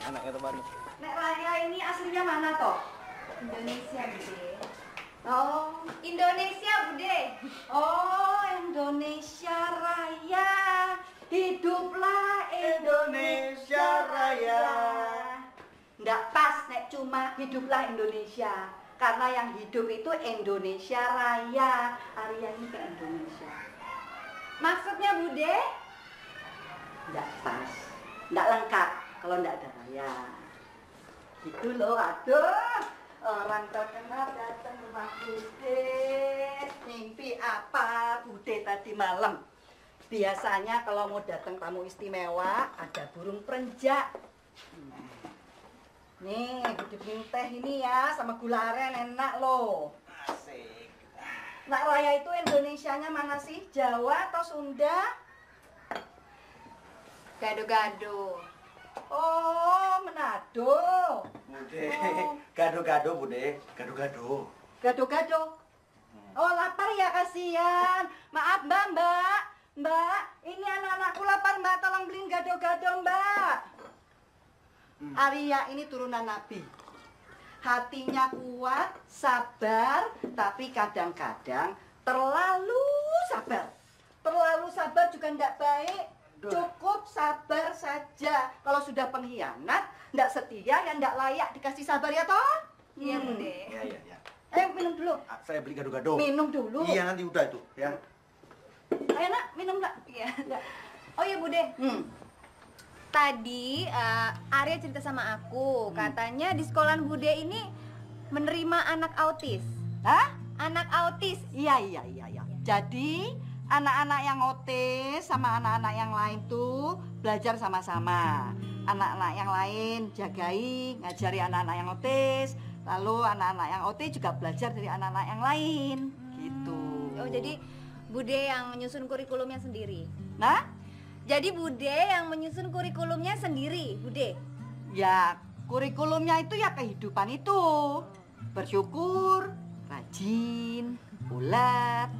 Anaknya teman. Nek Raya ini aslinya mana toh? Indonesia, Bude. Oh, Indonesia, Bude. Oh, Indonesia Raya. Hiduplah Indonesia Raya. Nggak pas nek cuma hiduplah Indonesia. Karena yang hidup itu Indonesia Raya. Arya ini ke Indonesia. Maksudnya, Bude? Nggak pas. Nggak lengkap kalau nggak ada Raya. Gitu loh, aduh. Orang terkenal datang rumah Bude. Mimpi apa Bude tadi malam? Biasanya kalau mau datang tamu istimewa, ada burung perenjak. Nih, Bude bikin teh ini ya, sama gula aren, enak loh. Asik. Nak Raya itu Indonesianya mana sih? Jawa atau Sunda? Gado-gado. Oh, Manado. Bude, gado-gado, Bude. Gado-gado. Gado-gado. Oh, lapar ya, kasihan. Maaf, Mbak. Mbak, ini anak-anakku lapar, Mbak. Tolong beliin gado-gado, Mbak. Arya ini turunan Nabi. Hatinya kuat, sabar, tapi kadang-kadang terlalu sabar. Terlalu sabar juga tidak baik. Cukup sabar saja. Kalau sudah pengkhianat, tidak setia, ya tidak layak dikasih sabar ya toh? Iya, Bude. Iya. Ayo minum dulu. Saya beli gado-gado. Minum dulu. Iya, nanti udah itu, ya. Ayo nak, minum nak. Iya. Oh iya, Bude. Tadi Arya cerita sama aku, katanya di sekolahan Bude ini menerima anak autis. Hah? Anak autis. Iya. Jadi anak-anak yang autis sama anak-anak yang lain tuh belajar sama-sama. Anak-anak yang lain jagai, ngajari anak-anak yang autis. Lalu anak-anak yang autis juga belajar dari anak-anak yang lain. Gitu. Oh, jadi Bude yang menyusun kurikulumnya sendiri. Nah? Jadi Bude yang menyusun kurikulumnya sendiri, Bude? Ya, kurikulumnya itu ya kehidupan itu. Bersyukur, rajin, ulet,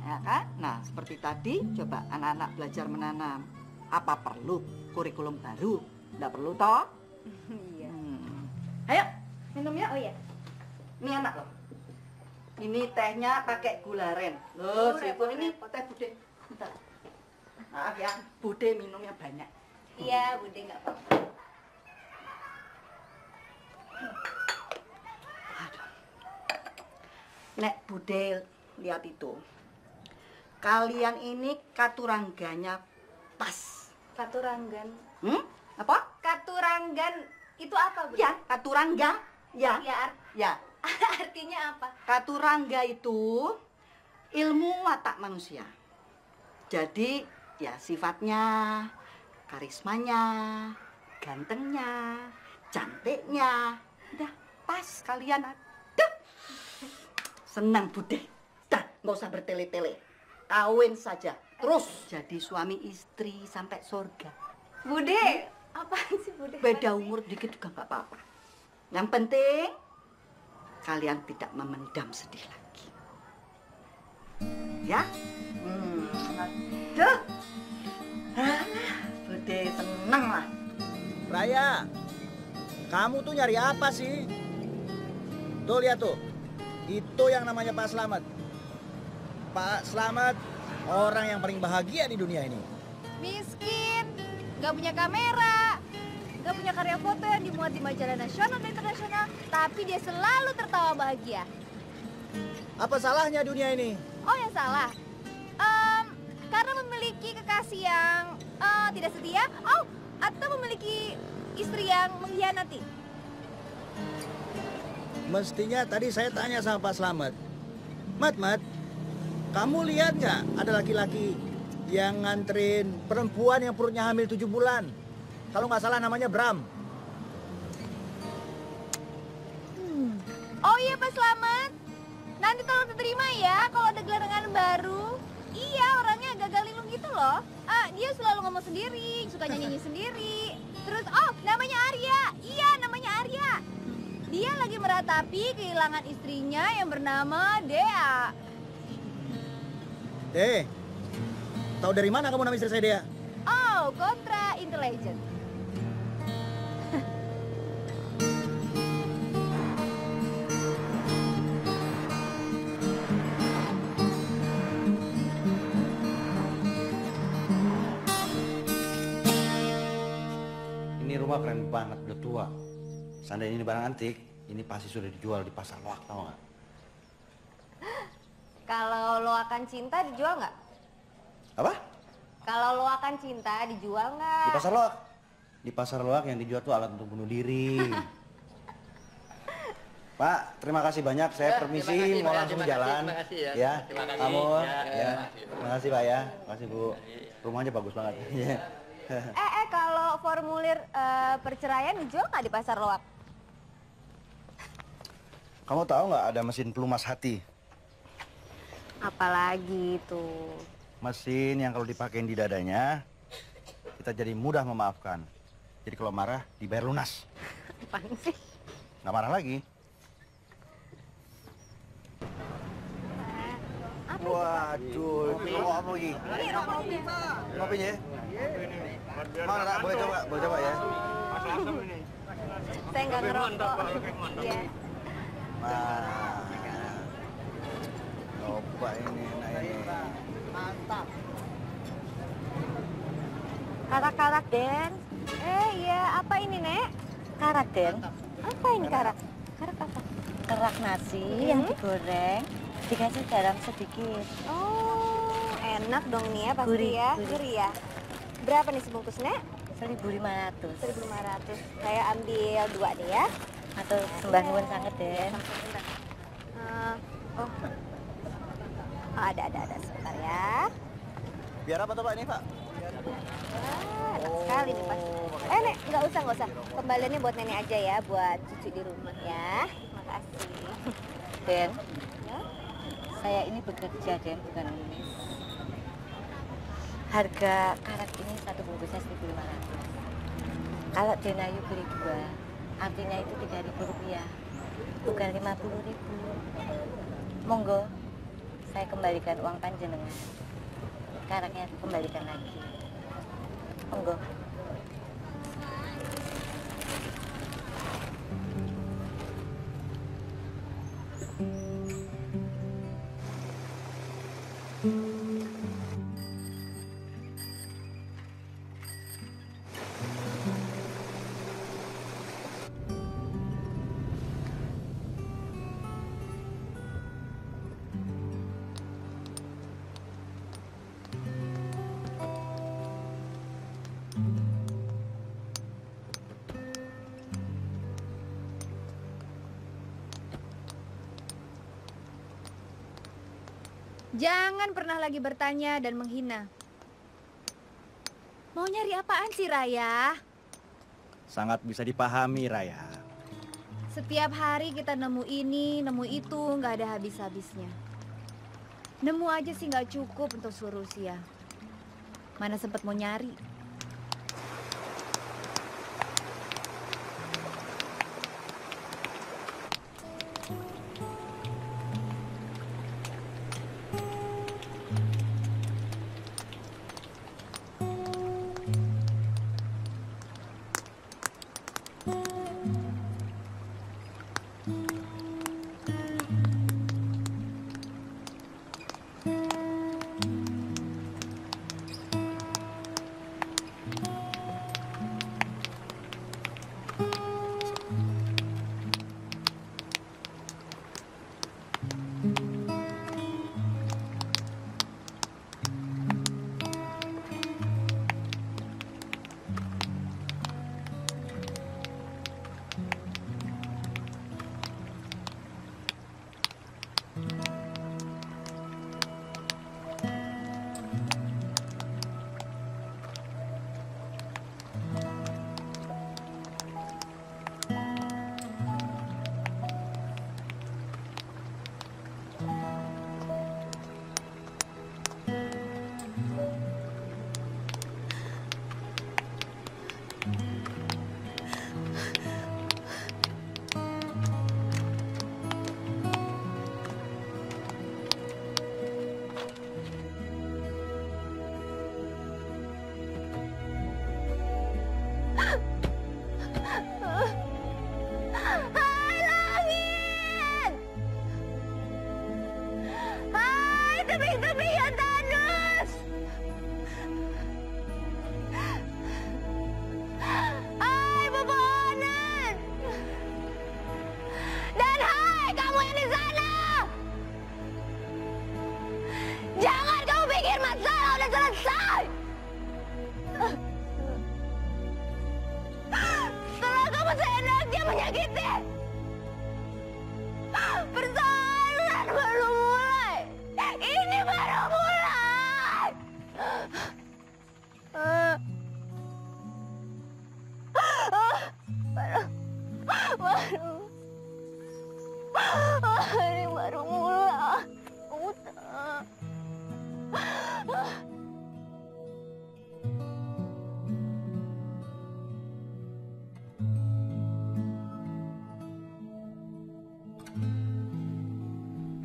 ya kan? Nah, seperti tadi, coba anak-anak belajar menanam. Apa perlu kurikulum baru? Nggak perlu toh? Iya. Ayo, minum ya. Oh iya. Ini anak loh. Ini tehnya pakai gula aren. Loh, repot, ini teh Bude. Bentar. Maaf ya, Bude minumnya banyak. Iya, Bude nggak apa-apa. Nek Bude lihat itu. Kalian ini katurangganya pas. Katuranggan. Apa? Katuranggan itu apa, Bu? Ya, katurangga. Ya. Ya, artinya apa? Katurangga itu ilmu watak manusia. Jadi ya sifatnya, karismanya, gantengnya, cantiknya. Udah pas kalian. Aduh. Senang Bude. Dah, nggak usah bertele-tele. Kawin saja. Terus jadi suami istri sampai surga. Bude, apaan sih Bude? Beda umur dikit juga nggak apa-apa. Yang penting kalian tidak memendam sedih lagi. Ya? Aduh. Bude senang lah. Raya, kamu tuh nyari apa sih? Tuh lihat tuh, itu yang namanya Pak Slamet. Pak Slamet orang yang paling bahagia di dunia ini. Miskin, nggak punya kamera, nggak punya karya foto yang dimuat di majalah nasional dan internasional, tapi dia selalu tertawa bahagia. Apa salahnya dunia ini? Oh, yang salah? Karena memiliki kekasih yang tidak setia, atau memiliki istri yang mengkhianati. Mestinya tadi saya tanya sama Pak Slamet. Mat, kamu lihat nggak ada laki-laki yang nganterin perempuan yang perutnya hamil 7 bulan? Kalau nggak salah namanya Bram. Oh iya Pak Slamet, nanti tolong diterima ya kalau ada gelarangan baru. Iya, orangnya agak galilung gitu loh. Dia selalu ngomong sendiri, suka nyanyi sendiri. Terus, namanya Arya. Iya, namanya Arya. Dia lagi meratapi kehilangan istrinya yang bernama Dea. Tahu dari mana kamu nama istri saya Dea? Oh, kontra intelijen. Ini rumah keren banget, udah tua. Seandainya ini barang antik, ini pasti sudah dijual di pasar loak, tau nggak? Kalau lo akan cinta dijual nggak? Apa? Kalau lo akan cinta dijual nggak? Di pasar loak. Di pasar loak yang dijual tuh alat untuk bunuh diri. Pak, terima kasih banyak. Saya permisi, mau langsung jalan. Terima kasih ya. Ya, Terima kasih. kamu. Ya. Terima kasih Pak ya. Terima kasih Bu. Rumahnya bagus banget. Kalau formulir perceraian dijual nggak di pasar loak? Kamu tahu nggak ada mesin pelumas hati? Apalagi itu? Mesin yang kalau dipakein di dadanya, kita jadi mudah memaafkan. Jadi kalau marah, dibayar lunas. Apaan sih? Nggak marah lagi. Waduh, rokok apa lagi? Ini rokok Kopinya ya? Mana Kak? Boleh coba ya? Saya nggak ngerokok. Iya. Nah, coba ini, Mantap. Karak-karak, Den. Iya, apa ini, Nek? Karak, Den. Apa ini karak? Karak apa? Kerak nasi yang digoreng, dikasih garam sedikit. Oh, enak dong nih ya pasti Gurih, ya. gurih. Gurih ya. Berapa nih sebungkus, Nek? 1.500. 1.500. Saya ambil 2 nih ya. Atau sembah nuwun sanget, Den. Ada sebentar ya. biar apa tuh Pak ini Pak? Enak sekali nih pasti. Nek, nggak usah. Kembaliannya buat nenek aja ya, buat cucu di rumah ya. Makasih. Den, saya ini bekerja, Den, bukan nulis. Harga karak ini satu bungkusnya 1.500. Kalau Den Ayu beli 2, artinya itu 3.000 rupiah, bukan 50.000. Monggo, saya kembalikan uang panjenengan. Karaknya kembalikan lagi. Monggo. Jangan pernah lagi bertanya dan menghina. Mau nyari apaan sih, Raya? Sangat bisa dipahami, Raya. Setiap hari kita nemu ini, nemu itu, nggak ada habis-habisnya. Nemu aja sih nggak cukup untuk seluruh usia. Mana sempat mau nyari.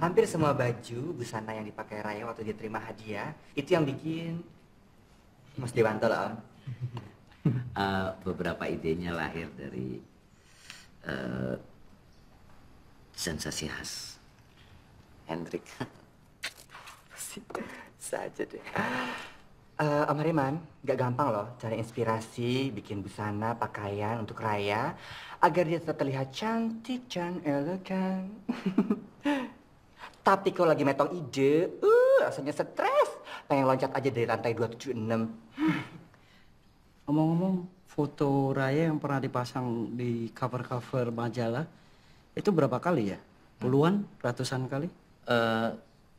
Hampir semua baju, busana yang dipakai Raya waktu dia terima hadiah, itu yang bikin Mas Dewanto lah, Om. Beberapa idenya lahir dari sensasi khas Hendrik. Saja deh. Om Hariman, gak gampang loh cari inspirasi, bikin busana, pakaian untuk Raya agar dia tetap terlihat cantik dan elegan. Tapi kalau lagi metong ide, rasanya stres. Pengen loncat aja dari lantai 276. Ngomong-ngomong, foto Raya yang pernah dipasang di cover-cover majalah, itu berapa kali ya? Puluhan? Ratusan kali?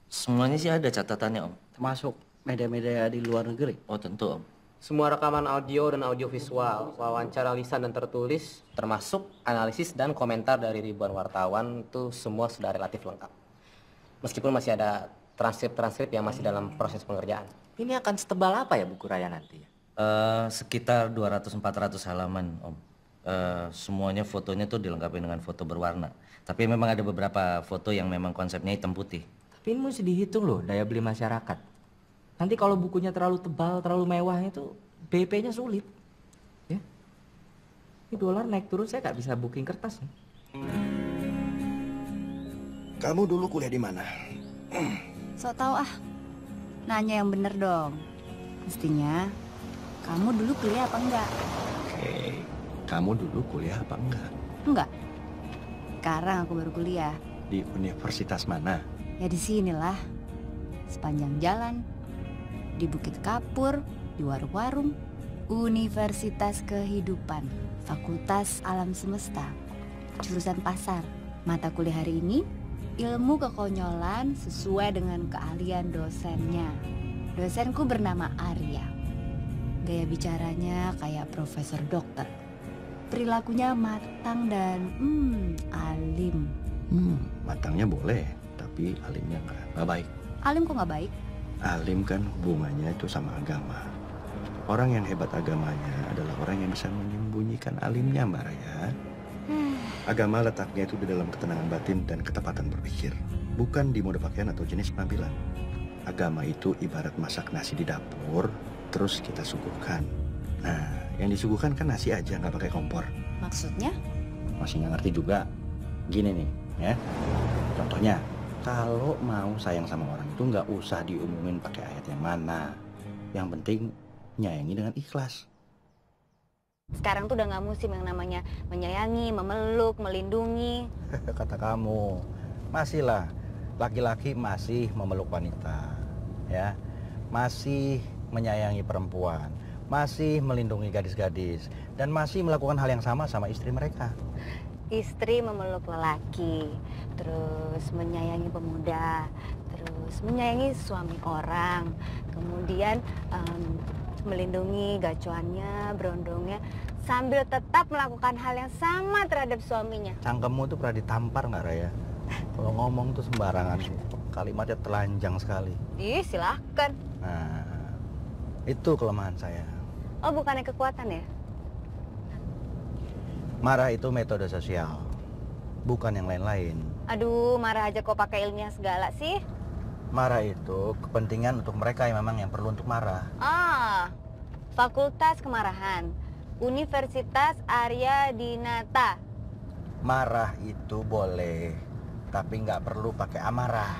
Semuanya sih ada catatannya, Om. Termasuk media-media di luar negeri? Oh, tentu, Om. Semua rekaman audio dan audio visual, wawancara lisan dan tertulis, termasuk analisis dan komentar dari ribuan wartawan, itu semua sudah relatif lengkap. Meskipun masih ada transkrip-transkrip yang masih dalam proses pengerjaan. Ini akan setebal apa ya buku Raya nanti? Sekitar 200-400 halaman, Om. Semuanya fotonya tuh dilengkapi dengan foto berwarna. Tapi memang ada beberapa foto yang memang konsepnya hitam putih. Tapi ini mesti dihitung loh daya beli masyarakat. Nanti kalau bukunya terlalu tebal, terlalu mewah itu BP-nya sulit. Ya. Ini dolar naik turun saya nggak bisa booking kertas. Nih. Kamu dulu kuliah di mana? Sok tau ah. Nanya yang bener dong. Mestinya kamu dulu kuliah apa enggak? Oke, kamu dulu kuliah apa enggak? Enggak. Sekarang aku baru kuliah. Di universitas mana? Ya di sinilah. Sepanjang jalan. Di Bukit Kapur, di warung-warung. Universitas Kehidupan, Fakultas Alam Semesta, jurusan Pasar. Mata kuliah hari ini ilmu kekonyolan sesuai dengan keahlian dosennya. Dosenku bernama Arya. Gaya bicaranya kayak profesor dokter. Perilakunya matang dan alim. Matangnya boleh, tapi alimnya nggak baik. Alim kok nggak baik? Alim kan hubungannya itu sama agama. Orang yang hebat agamanya adalah orang yang bisa menyembunyikan alimnya, Mbak Raya. Agama letaknya itu di dalam ketenangan batin dan ketepatan berpikir, bukan di mode pakaian atau jenis penampilan. Agama itu ibarat masak nasi di dapur, terus kita suguhkan. Nah, yang disuguhkan kan nasi aja, nggak pakai kompor. Maksudnya? Masih nggak ngerti juga. Gini nih, ya. Contohnya, kalau mau sayang sama orang itu nggak usah diumumin pakai ayat yang mana. Yang penting nyayangi dengan ikhlas. Sekarang tuh udah nggak musim yang namanya menyayangi, memeluk, melindungi. Kata kamu, masihlah laki-laki masih memeluk wanita, ya, masih menyayangi perempuan, masih melindungi gadis-gadis, dan masih melakukan hal yang sama istri mereka. Istri memeluk lelaki, terus menyayangi pemuda, terus menyayangi suami orang, kemudian melindungi gacuannya, berondongnya, sambil tetap melakukan hal yang sama terhadap suaminya. Cangkemmu tuh pernah ditampar nggak, Raya? Kalau ngomong tuh sembarangan, kalimatnya telanjang sekali. Ih, silahkan. Nah, itu kelemahan saya. Oh, bukannya kekuatan ya? Marah itu metode sosial, bukan yang lain-lain. Aduh, marah aja kok pakai ilmiah segala sih. Marah itu kepentingan untuk mereka yang memang yang perlu untuk marah. Ah, Fakultas Kemarahan, Universitas Arya Dinata. Marah itu boleh, tapi nggak perlu pakai amarah.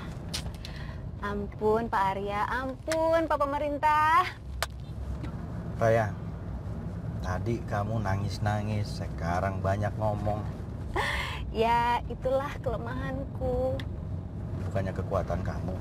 Ampun Pak Arya, ampun Pak Pemerintah. Raya, tadi kamu nangis-nangis, sekarang banyak ngomong. Ya, itulah kelemahanku. Bukannya kekuatan kamu.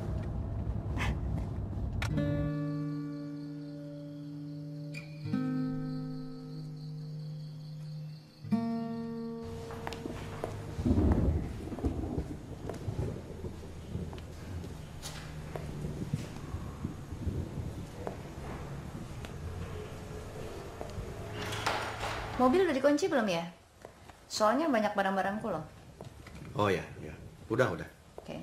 Mobil udah dikunci belum ya? Soalnya banyak barang-barangku loh. Oh ya, ya. Udah. Oke.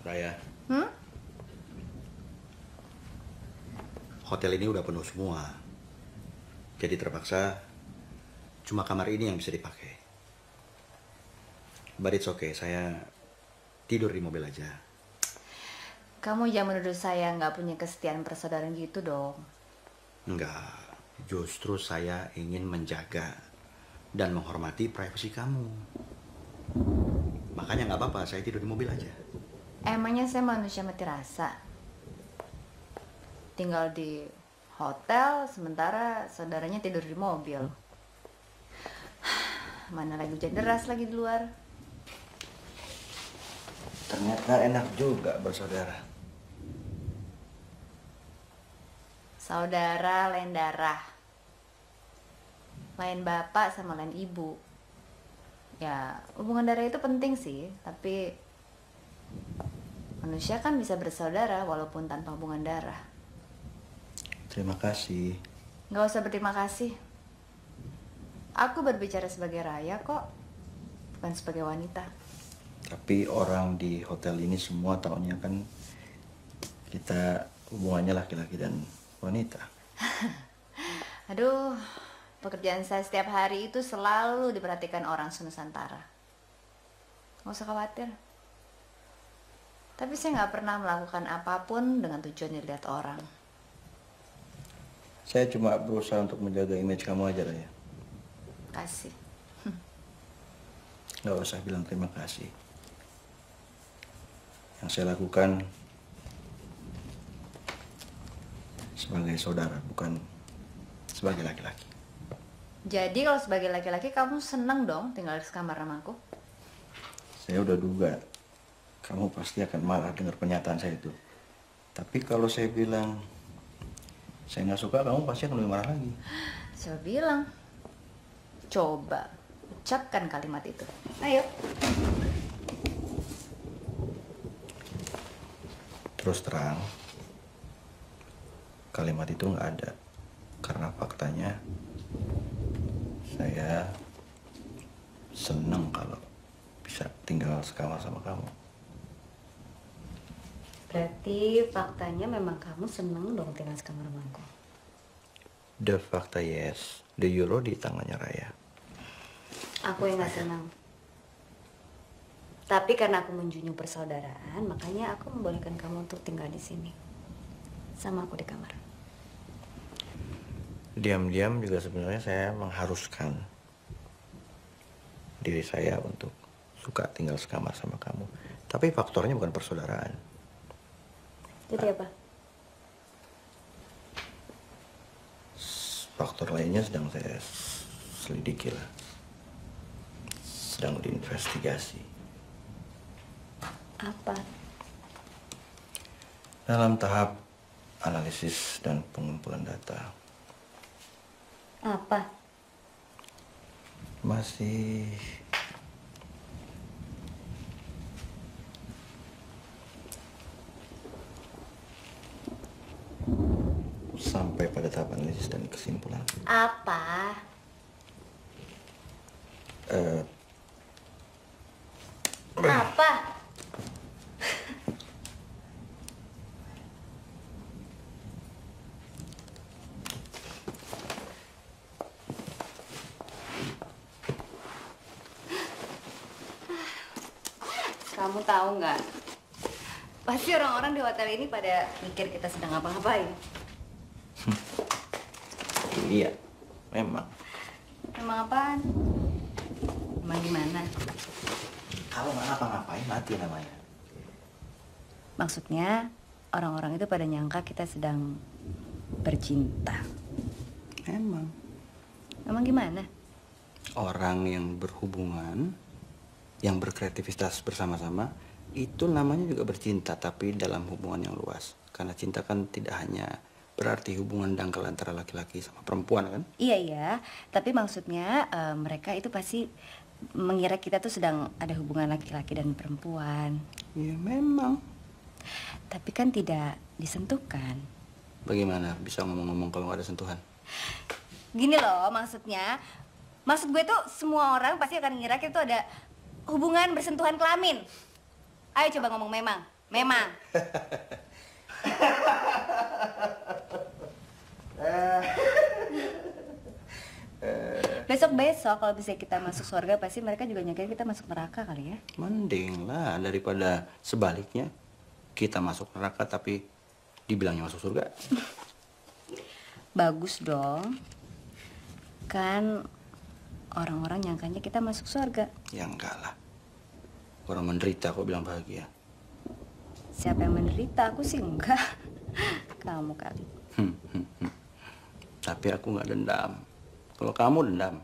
Raya. Hotel ini udah penuh semua. Jadi terpaksa cuma kamar ini yang bisa dipakai. But it's okay, saya tidur di mobil aja. Kamu jangan menuduh saya nggak punya kesetiaan persaudaraan gitu dong. Enggak, justru saya ingin menjaga dan menghormati privasi kamu. Makanya nggak apa-apa, saya tidur di mobil aja. Emangnya saya manusia mati rasa? Tinggal di hotel, sementara saudaranya tidur di mobil. Mana lagi hujan deras lagi di luar. Ternyata enak juga bersaudara. Saudara lain darah, lain bapak sama lain ibu. Ya, hubungan darah itu penting sih, tapi manusia kan bisa bersaudara walaupun tanpa hubungan darah. Terima kasih. Nggak usah berterima kasih. Aku berbicara sebagai Raya kok, bukan sebagai wanita. Tapi orang di hotel ini semua taunya kan kita hubungannya laki-laki dan wanita. Aduh, pekerjaan saya setiap hari itu selalu diperhatikan orang senusantara. Nggak usah khawatir. Tapi saya nggak pernah melakukan apapun dengan tujuan dilihat orang. Saya cuma berusaha untuk menjaga image kamu aja, Raya. Kasih. Nggak usah bilang terima kasih. Yang saya lakukan sebagai saudara, bukan sebagai laki-laki. Jadi kalau sebagai laki-laki kamu seneng dong tinggal di sekamar sama aku? Saya udah duga kamu pasti akan marah dengar pernyataan saya itu. Tapi kalau saya bilang saya nggak suka, kamu pasti akan lebih marah lagi. Saya bilang, coba mengucapkan kalimat itu. Ayo. Terus terang, kalimat itu nggak ada. Karena faktanya, saya seneng kalau bisa tinggal sekamar sama kamu. Berarti faktanya memang kamu seneng dong tinggal sekamar sama aku. The fakta yes, the euro di tangannya Raya. Aku yang gak senang. Tapi karena aku menjunjung persaudaraan, makanya aku membolehkan kamu untuk tinggal di sini. Sama aku di kamar. Diam-diam juga sebenarnya saya mengharuskan diri saya untuk suka tinggal sekamar sama kamu. Tapi faktornya bukan persaudaraan. Jadi apa? Faktor lainnya sedang saya selidiki lah. Sedang diinvestigasi. Apa? Dalam tahap analisis dan pengumpulan data. Apa? Masih sampai pada tahap analisis dan kesimpulan. Apa? Apa? Kamu tahu nggak? Pasti orang-orang di hotel ini pada mikir kita sedang ngapa-ngapain. Iya, memang. Memang apaan? Emang gimana? Kalau nggak ngapa-ngapain mati namanya. Maksudnya orang-orang itu pada nyangka kita sedang bercinta. Memang. Emang gimana? Orang yang berhubungan, yang berkreativitas bersama-sama, itu namanya juga bercinta, tapi dalam hubungan yang luas. Karena cinta kan tidak hanya berarti hubungan dangkal antara laki-laki sama perempuan kan? Iya, tapi maksudnya mereka itu pasti mengira kita tuh sedang ada hubungan laki-laki dan perempuan. Iya memang. Tapi kan tidak disentuhkan. Bagaimana bisa ngomong-ngomong kalau nggak ada sentuhan? Gini loh maksudnya, maksud gue tuh semua orang pasti akan ngira kita tuh ada hubungan bersentuhan kelamin. Ayo coba ngomong memang, memang. Besok-besok kalau bisa kita masuk surga pasti mereka juga nyangka kita masuk neraka kali ya. Mending lah daripada sebaliknya kita masuk neraka tapi dibilangnya masuk surga. Bagus dong. Kan orang-orang nyangkanya kita masuk surga. Ya enggak lah. Orang menderita kok bilang bahagia. Siapa yang menderita? Aku sih enggak. Kamu kali. Tapi aku nggak dendam. Kalau kamu dendam.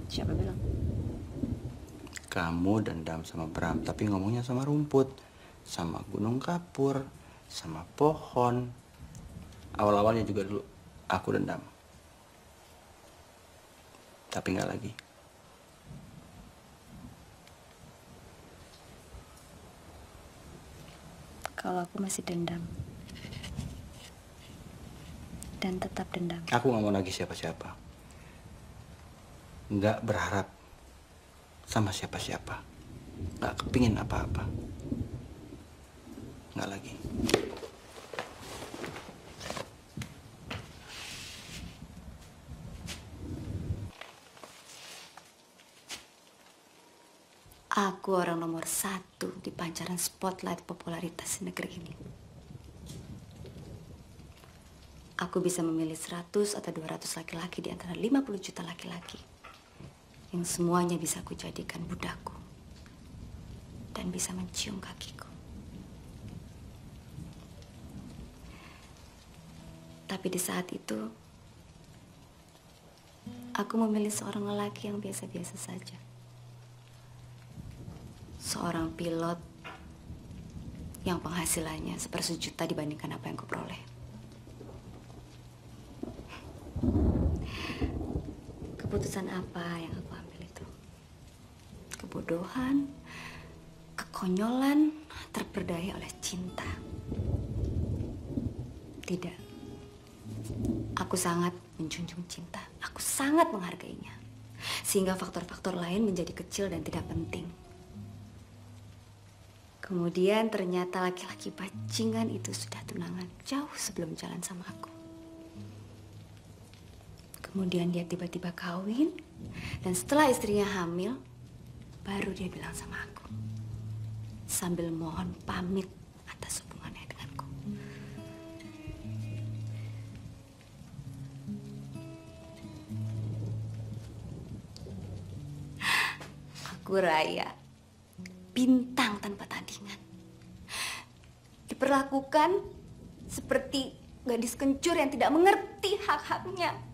Siapa bilang? Kamu dendam sama Bram, tapi ngomongnya sama rumput, sama gunung kapur, sama pohon. Awal-awalnya juga dulu aku dendam. Tapi nggak lagi. Kalau aku masih dendam. Dan tetap dendam. Aku nggak mau lagi siapa-siapa. Nggak berharap sama siapa-siapa. Nggak kepingin apa-apa. Nggak lagi. Aku orang nomor 1 di pancaran spotlight popularitas di negeri ini. Aku bisa memilih 100 atau 200 laki-laki di antara 50 juta laki-laki. Yang semuanya bisa aku jadikan budakku. Dan bisa mencium kakiku. Tapi di saat itu, aku memilih seorang lelaki yang biasa-biasa saja. Seorang pilot yang penghasilannya 1/1 juta dibandingkan apa yang kuperoleh. Keputusan apa yang aku ambil itu? Kebodohan, kekonyolan, terperdaya oleh cinta. Tidak. Aku sangat menjunjung cinta. Aku sangat menghargainya. Sehingga faktor-faktor lain menjadi kecil dan tidak penting. Kemudian ternyata laki-laki bajingan itu sudah tunangan jauh sebelum jalan sama aku. Kemudian dia tiba-tiba kawin, dan setelah istrinya hamil, baru dia bilang sama aku. Sambil mohon pamit atas hubungannya denganku. Aku Raya, bintang tanpa tandingan. Diperlakukan seperti gadis kencur yang tidak mengerti hak-haknya.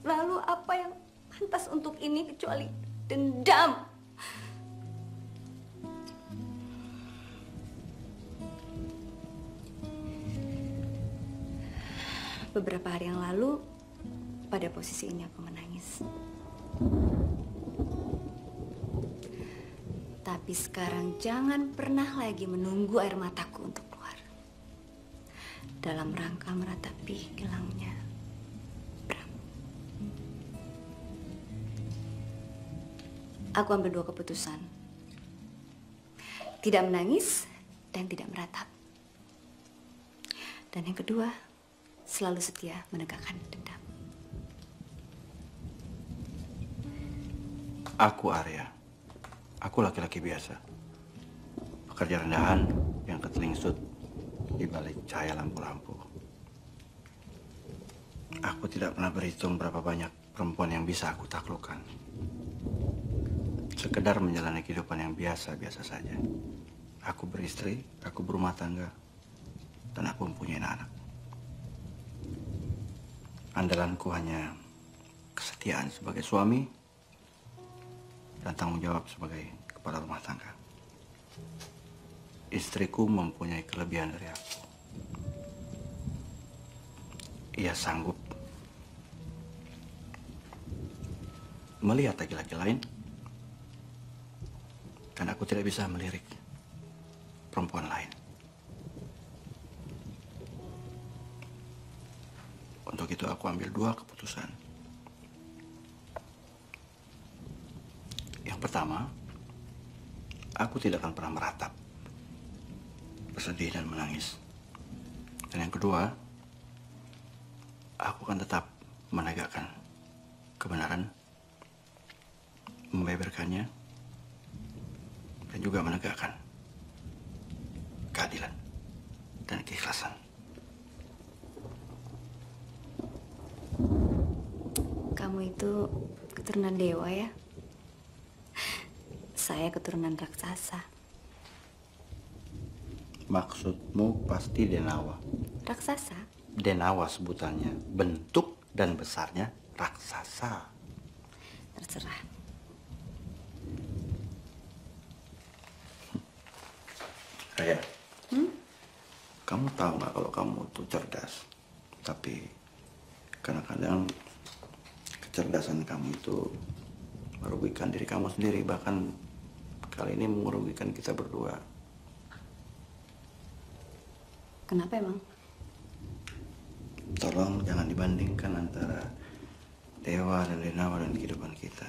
Lalu apa yang pantas untuk ini kecuali dendam? Beberapa hari yang lalu, pada posisi ini aku menangis. Tapi sekarang jangan pernah lagi menunggu air mataku untuk keluar. Dalam rangka meratapi hilangnya Bram. Aku ambil dua keputusan. Tidak menangis dan tidak meratap. Dan yang kedua, selalu setia menegakkan dendam. Aku Arya. Aku laki-laki biasa. Pekerja rendahan yang ketelingsut di balik cahaya lampu-lampu. Aku tidak pernah berhitung berapa banyak perempuan yang bisa aku taklukkan. Sekedar menjalani kehidupan yang biasa-biasa saja. Aku beristri, aku berumah tangga, dan aku mempunyai anak. Andalanku hanya kesetiaan sebagai suami dan tanggung jawab sebagai kepala rumah tangga. Istriku mempunyai kelebihan dari aku. Ia sanggup melihat laki-laki lain, dan aku tidak bisa melirik perempuan lain. Untuk itu aku ambil dua keputusan. Yang pertama, aku tidak akan pernah meratap, bersedih dan menangis. Dan yang kedua, aku akan tetap menegakkan kebenaran, membeberkannya, dan juga menegakkan keadilan dan keikhlasan. Kamu itu keturunan dewa ya? Saya keturunan raksasa. Maksudmu pasti Denawa. Raksasa? Denawa sebutannya, bentuk dan besarnya raksasa. Terserah. Raya, kamu tahu nggak kalau kamu tuh cerdas, tapi kadang-kadang kecerdasan kamu itu merugikan diri kamu sendiri, bahkan kali ini merugikan kita berdua. Kenapa emang? Tolong jangan dibandingkan antara Dewa dan Denawa dan kehidupan kita.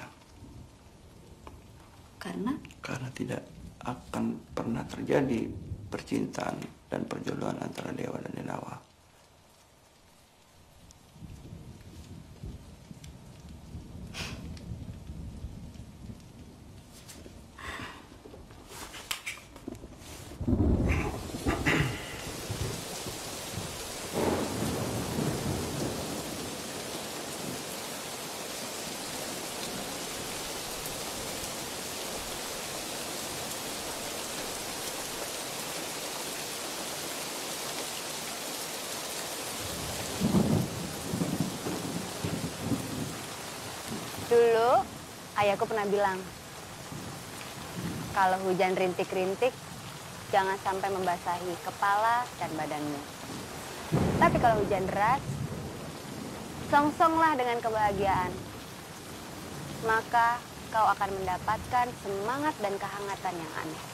Karena? Karena tidak akan pernah terjadi percintaan dan perjodohan antara Dewa dan Denawa. Dulu, ayahku pernah bilang, kalau hujan rintik-rintik, jangan sampai membasahi kepala dan badanmu. Tapi kalau hujan deras, Songsonglah dengan kebahagiaan. Maka kau akan mendapatkan semangat dan kehangatan yang aneh.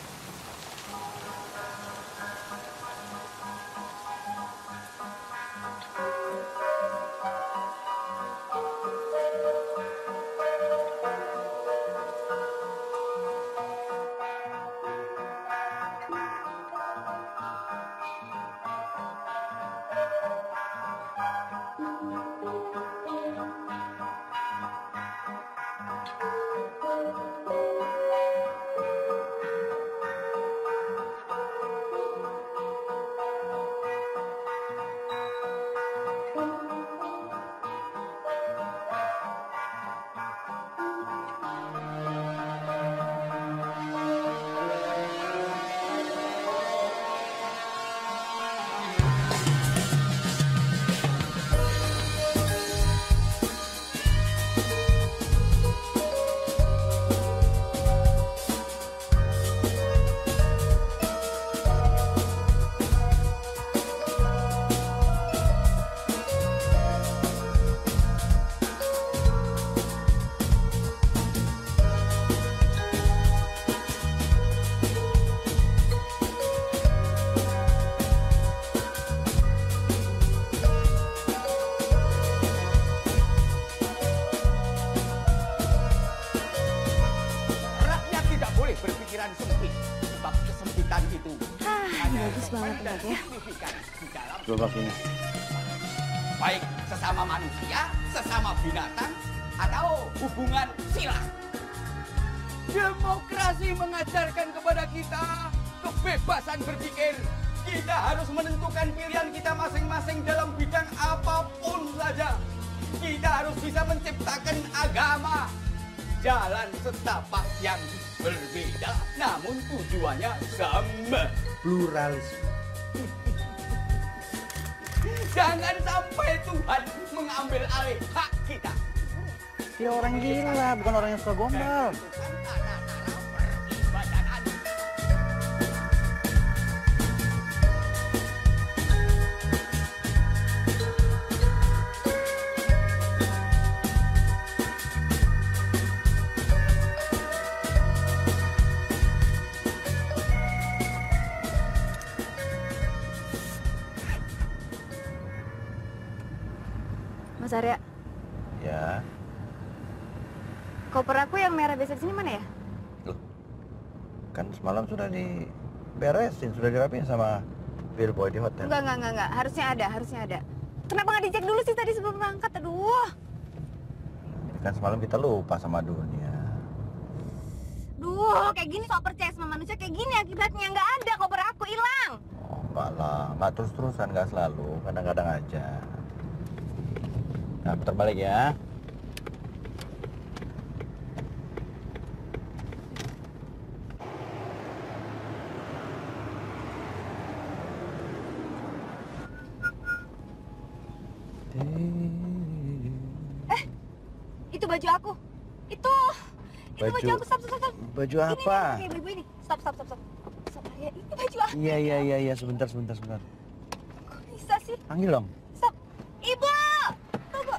Coba sini. Baik sesama manusia, sesama binatang, atau hubungan silang. Demokrasi mengajarkan kepada kita kebebasan berpikir. Kita harus menentukan pilihan kita masing-masing dalam bidang apapun saja. Kita harus bisa menciptakan agama, jalan setapak yang berbeda, namun tujuannya sama. Pluralisme. Jangan sampai Tuhan mengambil alih hak kita. Dia orang gila, bukan orang yang suka gombal. Mas Arya, Ya, koper aku yang merah biasa di sini mana ya? kan semalam sudah diberesin, sudah dirapiin sama billboy di hotel. Enggak. Harusnya ada. Kenapa nggak dicek dulu sih tadi sebelum berangkat? Aduh. Ini kan semalam kita lupa sama dunia. Duh, kayak gini kok percaya sama manusia kayak gini akibatnya. Nggak ada, koper aku hilang. Oh, enggak lah, enggak terus-terusan, enggak selalu, kadang-kadang aja. Nah, putar balik ya. Itu baju aku. Itu baju aku. Stop. Baju apa? Ini ibu ini. Stop. Stop, Arya. Ini baju aku. Iya, sebentar. Kok bisa sih? Panggil dong. Stop. Ibu! Tunggu.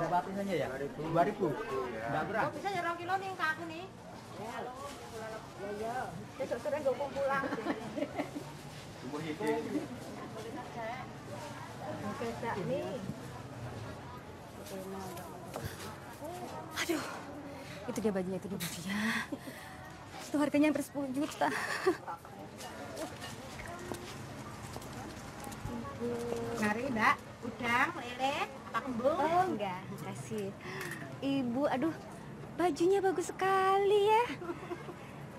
Berapa saja ya? 2.000. Enggak berat. Bisa ya 2 kilo nih ke aku nih. Ya. Besok sore gue pulang. Aduh, itu dia bajunya. Itu harganya hampir 10 juta. Mari Mbak, udang, lele, apa kembung? Oh enggak, makasih. Ibu, aduh, bajunya bagus sekali ya.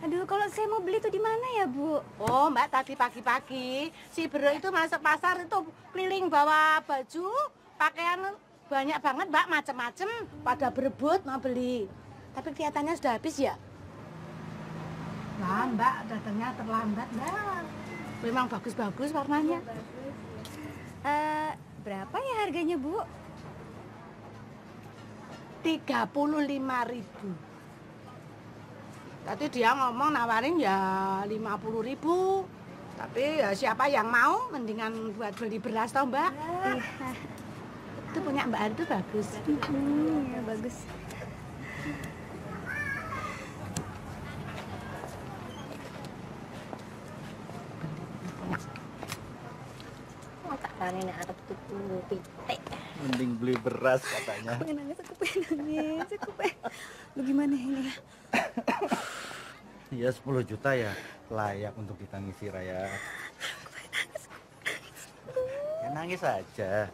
Aduh, kalau saya mau beli itu di mana ya, Bu? Oh, Mbak, tadi pagi-pagi si Bro itu masuk pasar itu keliling bawa baju, pakaian banyak banget, Mbak, macem-macem pada berebut mau beli. Tapi kelihatannya sudah habis ya? Lah, Mbak, datangnya terlambat, Mbak. Memang bagus-bagus warnanya. Berapa ya harganya, Bu? 35.000. Tadi dia ngomong nawarin ya 50.000. Tapi ya siapa yang mau, mendingan buat beli beras toh, Mbak. Itu punya Mbak Ari itu bagus. Ya bagus. Ini arep tuku pitik. Mending beli beras katanya. Aku pengen nangis, aku pengen. Lu gimana ini ya? Ya 10 juta ya layak untuk ditangisi Raya. Ya nangis aja.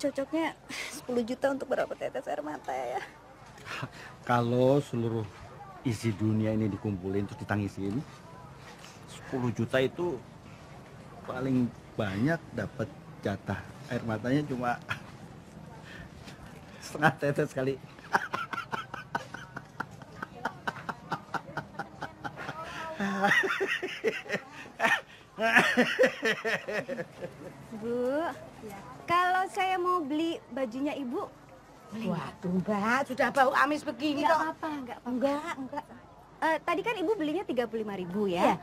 Cocoknya 10 juta untuk berapa tetes air mata ya? Kalau seluruh isi dunia ini dikumpulin terus ditangisin, 10 juta itu paling banyak dapat jatah air matanya cuma setengah tetes kali. Bu, kalau saya mau beli bajunya Ibu, boleh nggak? Waduh, Mbak, sudah bau amis begini Nggak kok. apa-apa. Enggak. Tadi kan Ibu belinya 35.000 ya? Iya.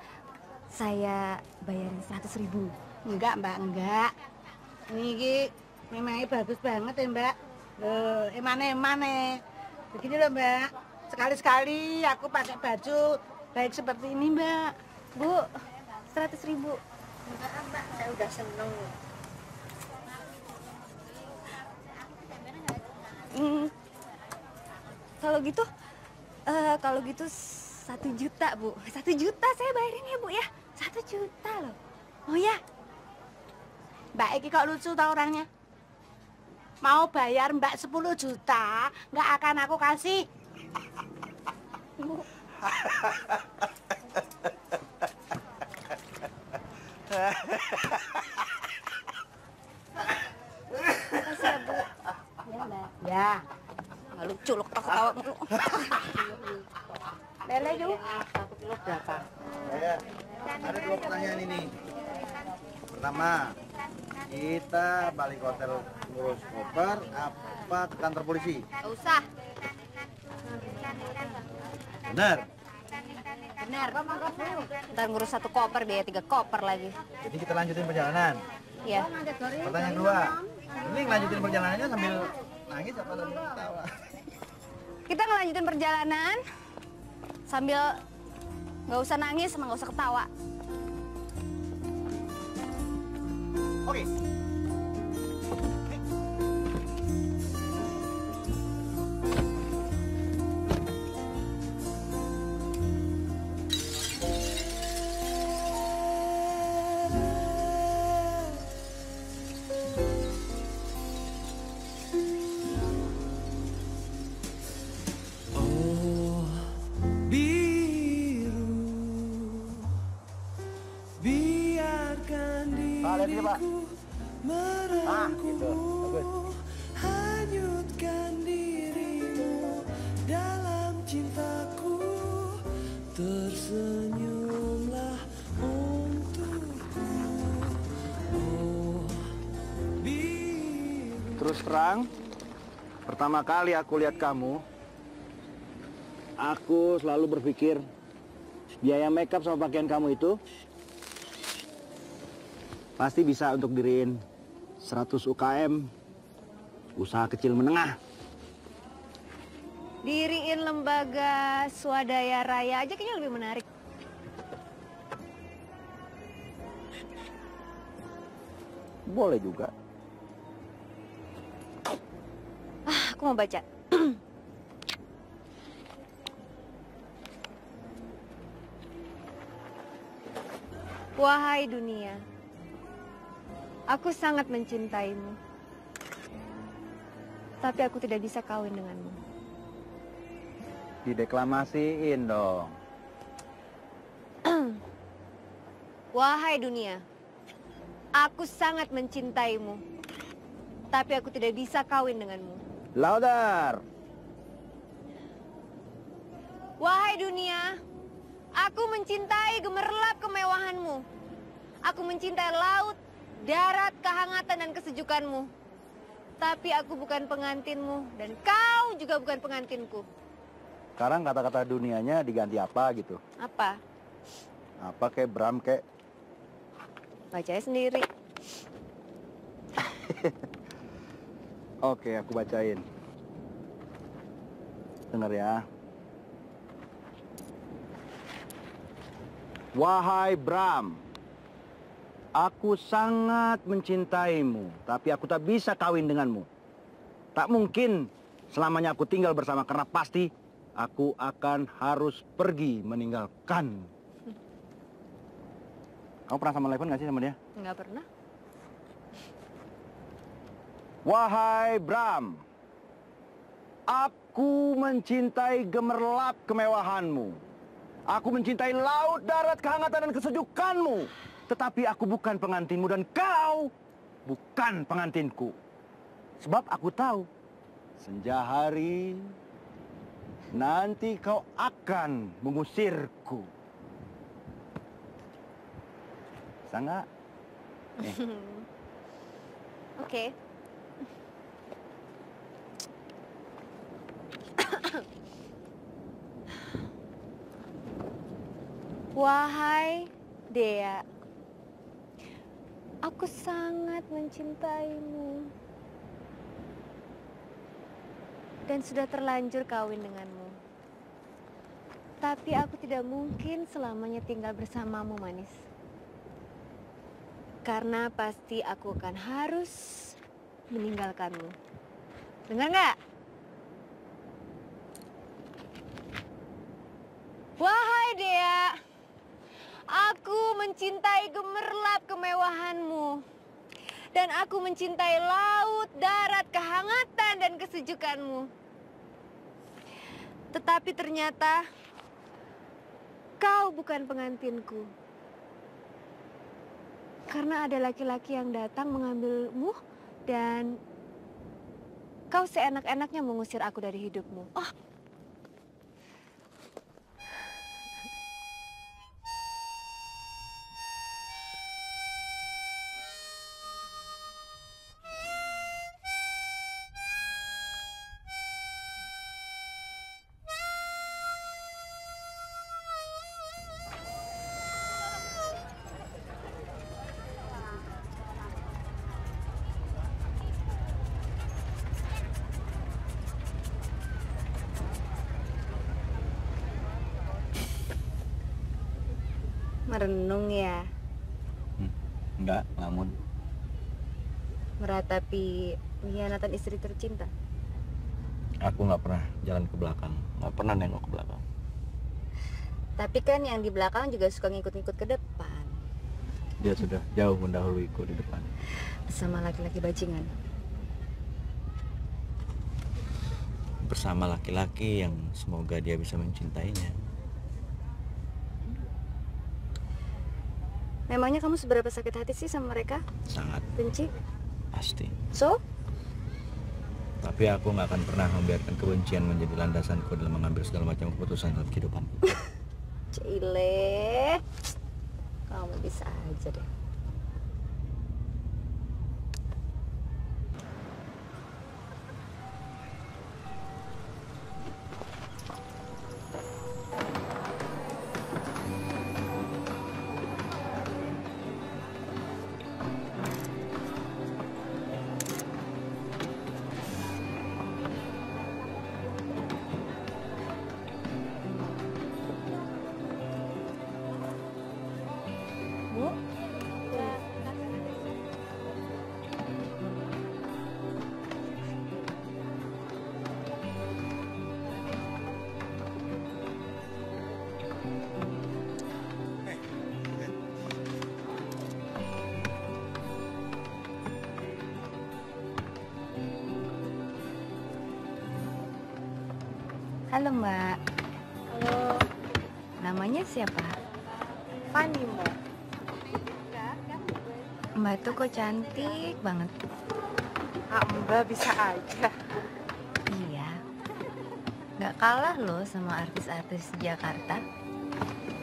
Saya bayarin 100.000. Enggak, Mbak, enggak. Ini memangnya bagus banget ya, Mbak. Emane. Begini loh, Mbak. Sekali-sekali aku pakai baju baik seperti ini, Mbak. Bu, 100.000. Enggak, Mbak, saya udah seneng. Kalau gitu 1 juta, Bu. 1 juta saya bayarin ya, Bu ya. 1 juta loh. Oh ya? Mbak Eki kok lucu tau orangnya? Mau bayar Mbak 10 juta, nggak akan aku kasih. Makasih ya, Bu. Ya, Mbak. Ya. Nggak lucu lo ketawa mulu. Lele yuk. 1 kilo berapa? Saya ada 2 pertanyaan ini. Pertama, kita balik hotel ngurus koper apa ke kantor polisi? Nggak usah. Benar. Benar. Ntar ngurus 1 koper, biaya 3 koper lagi. Jadi kita lanjutin perjalanan. Iya. Pertanyaan kedua, ini ngelanjutin perjalanannya sambil nangis apa sambil ketawa? Kita ngelanjutin perjalanan sambil nggak usah nangis sama nggak usah ketawa. Oke. Gitu. Bagus. Hanyutkan dirimu dalam cintaku, tersenyumlah untukku. Oh, Terus terang, pertama kali aku lihat kamu, aku selalu berpikir biaya makeup sama pakaian kamu itu pasti bisa untuk diriin 100 UKM usaha kecil menengah. Diriin lembaga swadaya raya aja kayaknya lebih menarik. Boleh juga. Aku mau baca. Wahai dunia, aku sangat mencintaimu, tapi aku tidak bisa kawin denganmu. Dideklamasiin dong. Wahai dunia, aku sangat mencintaimu, tapi aku tidak bisa kawin denganmu. Louder. Wahai dunia, aku mencintai gemerlap kemewahanmu. Aku mencintai laut, darat, kehangatan dan kesejukanmu. Tapi aku bukan pengantinmu dan kau juga bukan pengantinku. Sekarang kata-kata dunianya diganti apa gitu? Apa? Apa kayak Bram kayak? Bacanya sendiri. Oke, aku bacain. Dengar ya. Wahai Bram, aku sangat mencintaimu, tapi aku tak bisa kawin denganmu. Tak mungkin selamanya aku tinggal bersama karena pasti aku akan harus pergi meninggalkan. Kamu pernah sama telepon gak sih sama dia? Nggak pernah. Wahai Bram, aku mencintai gemerlap kemewahanmu. Aku mencintai laut, darat, kehangatan dan kesejukanmu. Tetapi aku bukan pengantinmu dan kau bukan pengantinku. Sebab aku tahu, senja hari nanti kau akan mengusirku. Bisa nggak? Oke. Wahai Dea, aku sangat mencintaimu dan sudah terlanjur kawin denganmu. Tapi aku tidak mungkin selamanya tinggal bersamamu, manis. Karena pasti aku akan harus meninggalkanmu. Dengar nggak? Wahai Dea, aku mencintai gemerlap kemewahanmu. Dan aku mencintai laut, darat, kehangatan dan kesejukanmu. Tetapi ternyata kau bukan pengantinku. Karena ada laki-laki yang datang mengambilmu dan kau seenak-enaknya mengusir aku dari hidupmu. Oh. Merenung ya? Enggak, ngelamun. Meratapi pengkhianatan istri tercinta? Aku nggak pernah jalan ke belakang, nggak pernah nengok ke belakang. Tapi kan yang di belakang juga suka ngikut-ngikut ke depan. Dia sudah jauh mendahuluiku di depan. Bersama laki-laki bajingan? Bersama laki-laki yang semoga dia bisa mencintainya. Memangnya kamu seberapa sakit hati sih sama mereka? Sangat. Benci? Pasti. So? Tapi aku nggak akan pernah membiarkan kebencian menjadi landasanku dalam mengambil segala macam keputusan dalam kehidupan. Cile, kamu bisa aja deh. Halo Mbak. Halo. Namanya siapa? Fani, Mbak. Mbak tuh kok cantik banget. Mbak bisa aja. Iya. Nggak kalah loh sama artis-artis Jakarta.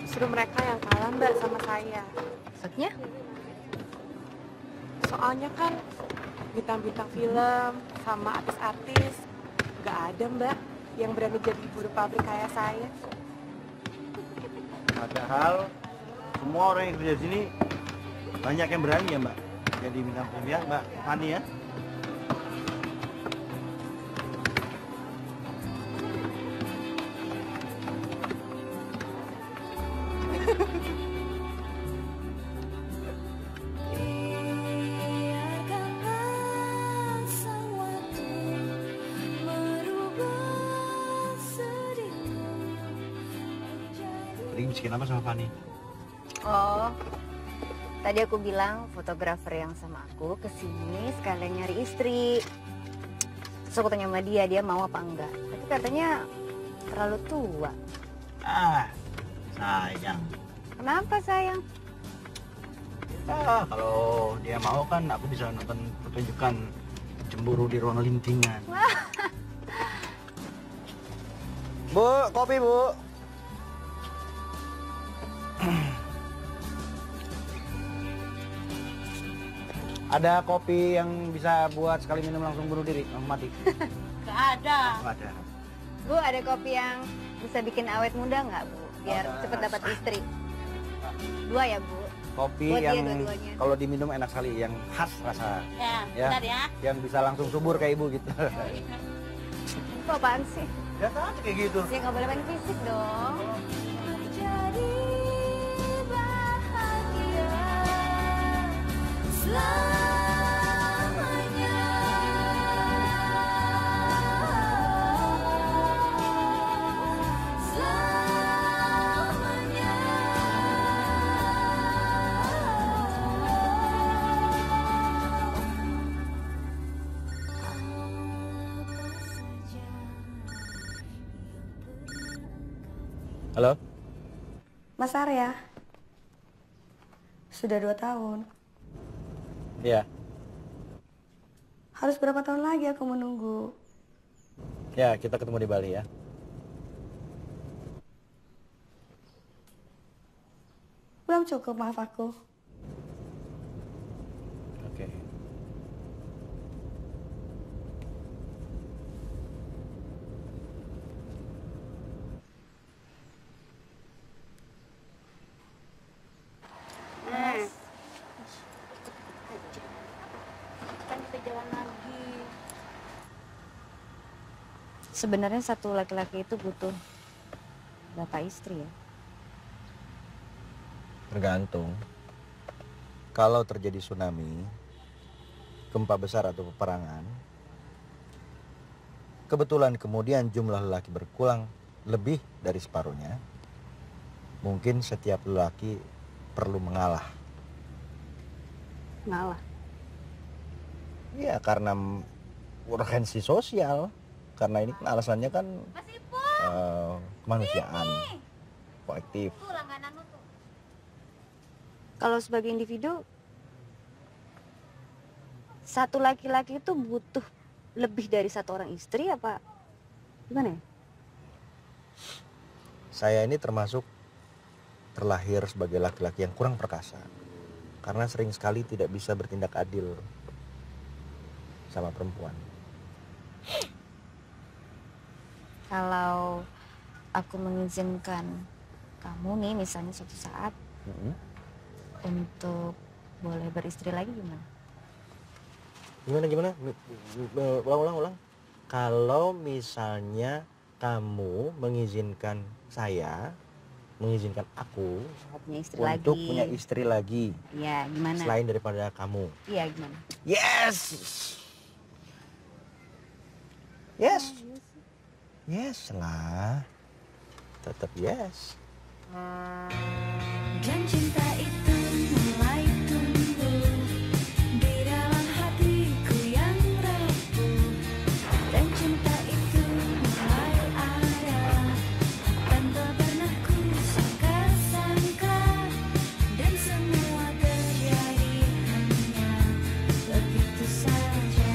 Justru mereka yang kalah Mbak sama saya. Maksudnya? Soalnya kan bintang-bintang film sama artis-artis nggak ada Mbak yang berani jadi buruh pabrik kayak saya. Padahal semua orang yang kerja di sini banyak yang berani ya Mbak. Jadi bintang film ya Mbak Fani ya. Tadi bisikin apa sama Fani? Oh, tadi aku bilang fotografer yang sama aku kesini sekalian nyari istri. Terus aku tanya sama dia mau apa enggak. Tapi katanya terlalu tua. Ah, sayang. Kenapa sayang? Ah, kalau dia mau kan aku bisa nonton pertunjukan Cemburu di Ruang Lintingan. Bu, kopi Bu. Ada kopi yang bisa buat sekali minum langsung bunuh diri, mati. Gak ada. Oh, ada. Bu, ada kopi yang bisa bikin awet muda nggak Bu? Biar cepet dapat istri. 2 ya Bu? Kopi Buat dia yang dua-duanya. kalau diminum enak sekali, yang khas rasa. Ya, bentar ya. Yang bisa langsung subur kayak ibu gitu. Itu apaan sih? Ya kan kayak gitu. Ya nggak boleh main fisik dong. Halo? Mas Arya, sudah 2 tahun. Iya. Harus berapa tahun lagi aku menunggu? Ya, kita ketemu di Bali ya. Belum cukup, maaf aku. Oke. Kan kita jalan lagi. Sebenarnya satu laki-laki itu butuh berapa istri ya? Tergantung. Kalau terjadi tsunami, gempa besar atau peperangan, kebetulan kemudian jumlah lelaki berkurang lebih dari separuhnya, mungkin setiap lelaki perlu mengalah. Ngalah? Ya karena urgensi sosial, karena ini kan alasannya kan kemanusiaan, kolektif. Kalau sebagai individu, satu laki-laki itu butuh lebih dari 1 orang istri apa gimana ya? Saya ini termasuk terlahir sebagai laki-laki yang kurang perkasa. Karena sering sekali tidak bisa bertindak adil sama perempuan. Kalau aku mengizinkan kamu nih misalnya suatu saat untuk boleh beristri lagi gimana? Gimana? Ulang. Kalau misalnya kamu mengizinkan saya, mengizinkan aku punya istri untuk lagi. punya istri lagi. Iya, gimana? Selain daripada kamu. Iya, gimana? Yes. Yes lah. Tetap yes. Dan cinta itu mulai tumbuh di dalam hatiku yang rapuh. Dan cinta itu mulai ada tanpa pernah ku sangka-sangka. Dan semua terjadi hanya begitu saja.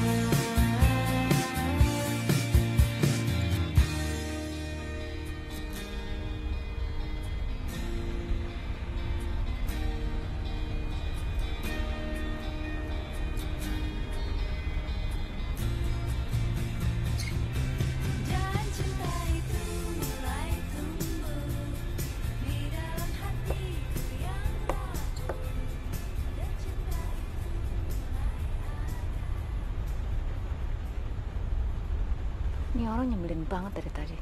Ini orang nyebelin banget dari tadi.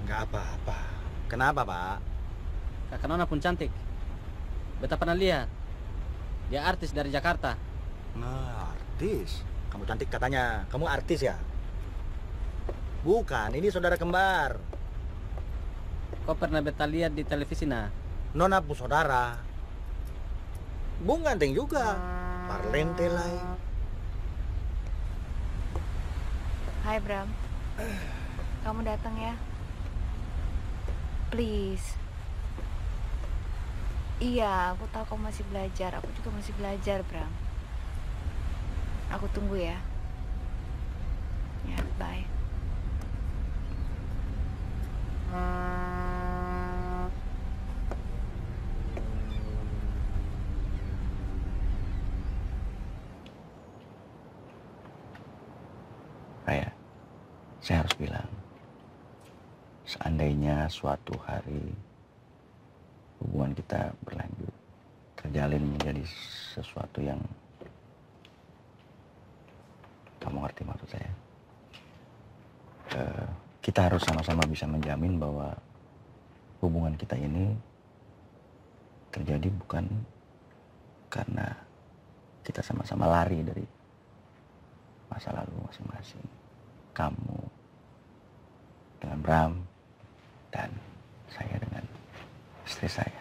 Nggak apa-apa. Kenapa, Pak? Kakak Nona pun cantik. Beta pernah lihat. Dia artis dari Jakarta. Nah, artis? Kamu cantik katanya. Kamu artis ya? Bukan, ini saudara kembar. Kau pernah beta lihat di televisi nah? Nona pun saudara. Bung ganteng juga. Parlente lai. Hai Bram. Kamu datang ya? Please. Iya, aku tahu kamu masih belajar. Aku juga masih belajar, Bram. Aku tunggu ya. Ya, bye. Raya, saya harus bilang, seandainya suatu hari hubungan kita berlanjut, terjalin menjadi sesuatu yang kamu ngerti maksud saya. Kita harus sama-sama bisa menjamin bahwa hubungan kita ini terjadi bukan karena kita sama-sama lari dari masa lalu masing-masing. Kamu dengan Bram dan saya dengan istri saya.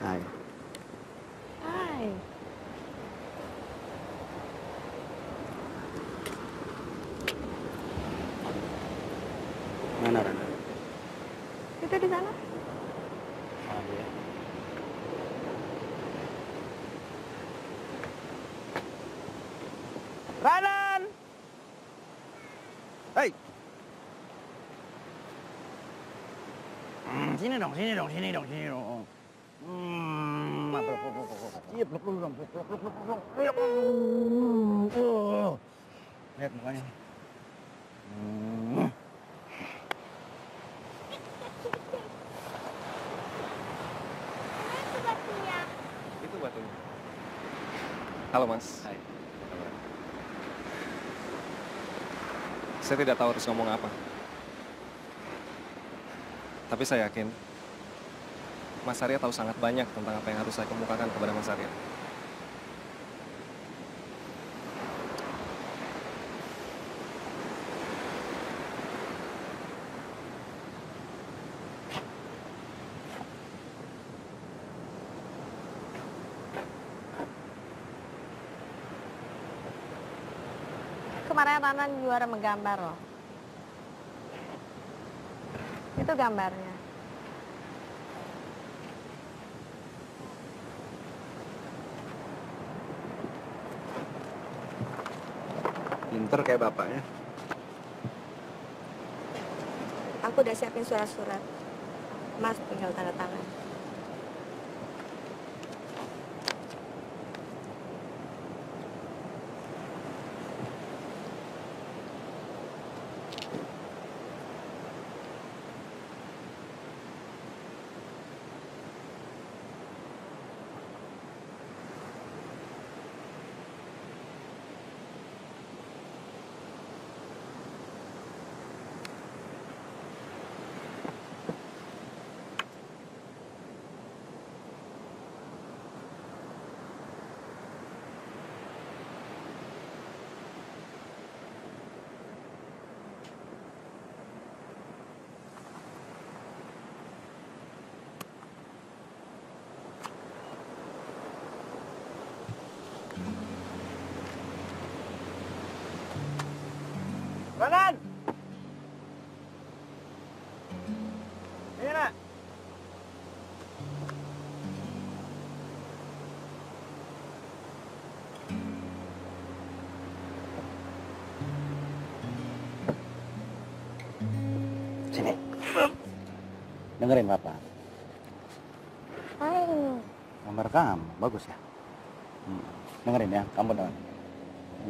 Hai. Hai. Mana Rana? Itu di sana. Ranan! Hei! Sini dong, sini dong, sini dong, sini dong. Iya, peluk dulu dong, peluk dong. Lihat mukanya. Itu batunya. Halo Mas. Hai. Saya tidak tahu harus ngomong apa. Tapi saya yakin Mas Arya tahu sangat banyak tentang apa yang harus saya kemukakan kepada Mas Arya. Kemarin Ranan juara menggambar loh. Itu gambarnya. Pinter kayak bapaknya. Aku udah siapin surat-surat. Mas tinggal tanda tangan. Kanan. Ini nak. Sini. Dengerin Bapak. Gambar kamu, bagus ya. Dengerin ya, kamu dengerin.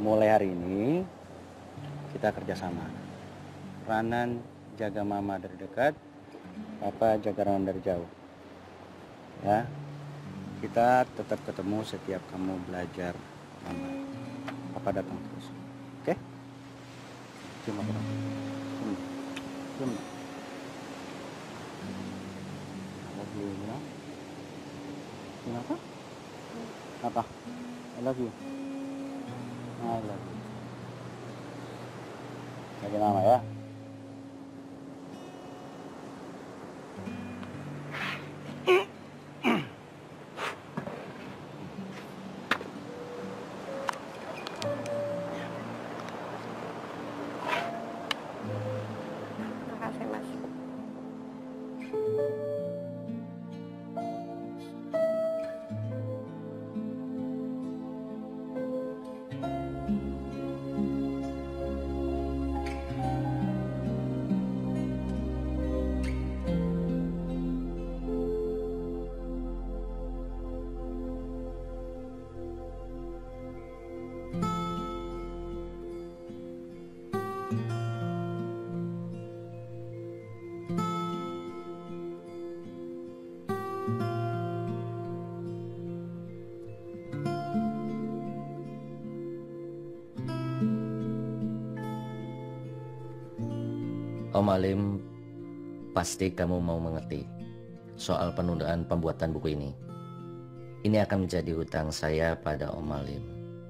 Mulai hari ini kita kerjasama. Ranan jaga Mama dari dekat, Papa jaga Ranan dari jauh. Ya, kita tetap ketemu setiap kamu belajar Mama. Papa datang terus, oke? Cium aku dong. Cium. I love you, you know? Kenapa? Apa? I love you. I love you. Jaga Mama ya. Makasih, Mas. Om Alim, pasti kamu mau mengerti soal penundaan pembuatan buku ini. Ini akan menjadi hutang saya pada Om Alim.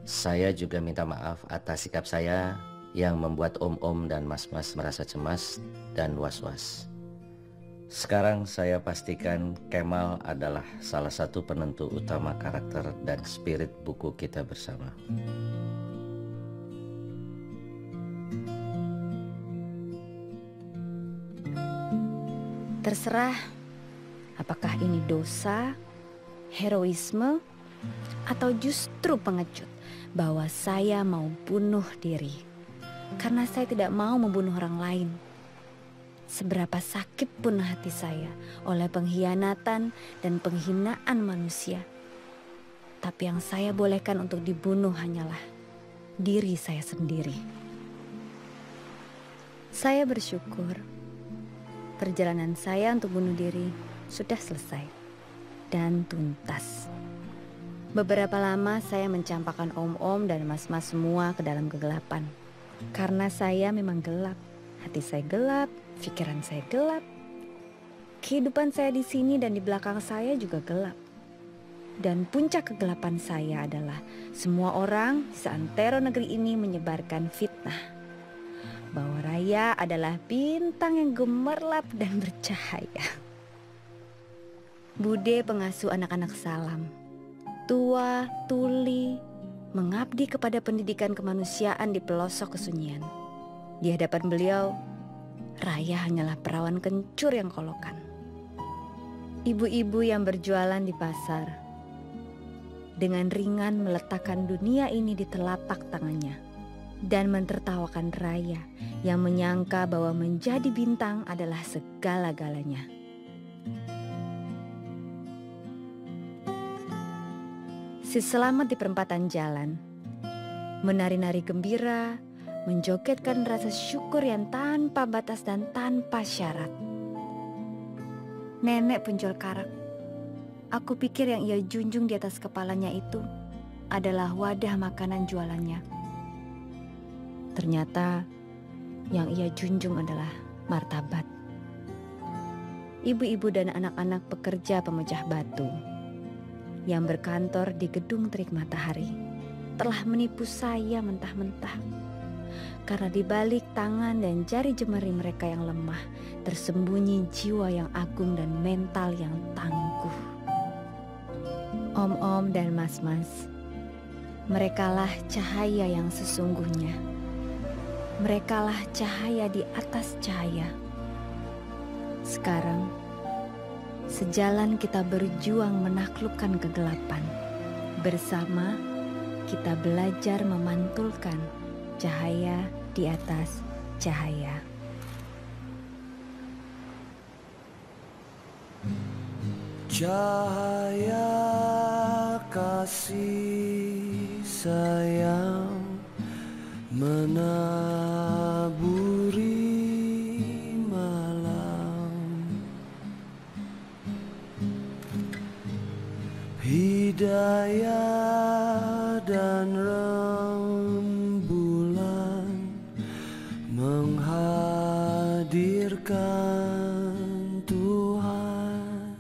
Saya juga minta maaf atas sikap saya yang membuat om-om dan mas-mas merasa cemas dan was-was. Sekarang saya pastikan Kemal adalah salah satu penentu utama karakter dan spirit buku kita bersama. Terserah apakah ini dosa, heroisme, atau justru pengecut bahwa saya mau bunuh diri. Karena saya tidak mau membunuh orang lain. Seberapa sakit pun hati saya oleh pengkhianatan dan penghinaan manusia. Tapi yang saya bolehkan untuk dibunuh hanyalah diri saya sendiri. Saya bersyukur perjalanan saya untuk bunuh diri sudah selesai dan tuntas. Beberapa lama saya mencampakkan om-om dan mas-mas semua ke dalam kegelapan. Karena saya memang gelap, hati saya gelap, pikiran saya gelap. Kehidupan saya di sini dan di belakang saya juga gelap. Dan puncak kegelapan saya adalah semua orang di seantero negeri ini menyebarkan fitnah bahwa Raya adalah bintang yang gemerlap dan bercahaya. Bude pengasuh anak-anak Salam, tua, tuli, mengabdi kepada pendidikan kemanusiaan di pelosok kesunyian. Di hadapan beliau, Raya hanyalah perawan kencur yang kolokan. Ibu-ibu yang berjualan di pasar, dengan ringan meletakkan dunia ini di telapak tangannya. Dan mentertawakan Raya yang menyangka bahwa menjadi bintang adalah segala-galanya. Si selamat di perempatan jalan, menari-nari gembira, menjogetkan rasa syukur yang tanpa batas dan tanpa syarat. Nenek penjual karak, aku pikir yang ia junjung di atas kepalanya itu adalah wadah makanan jualannya. Ternyata yang ia junjung adalah martabat. Ibu-ibu dan anak-anak pekerja pemecah batu yang berkantor di gedung terik matahari telah menipu saya mentah-mentah. Karena di balik tangan dan jari jemari mereka yang lemah tersembunyi jiwa yang agung dan mental yang tangguh. Om-om dan mas-mas, merekalah cahaya yang sesungguhnya. Merekalah cahaya di atas cahaya. Sekarang, sejalan kita berjuang menaklukkan kegelapan. Bersama, kita belajar memantulkan cahaya di atas cahaya. Cahaya kasih sayang menaburi malam, hidayah dan rembulan menghadirkan Tuhan.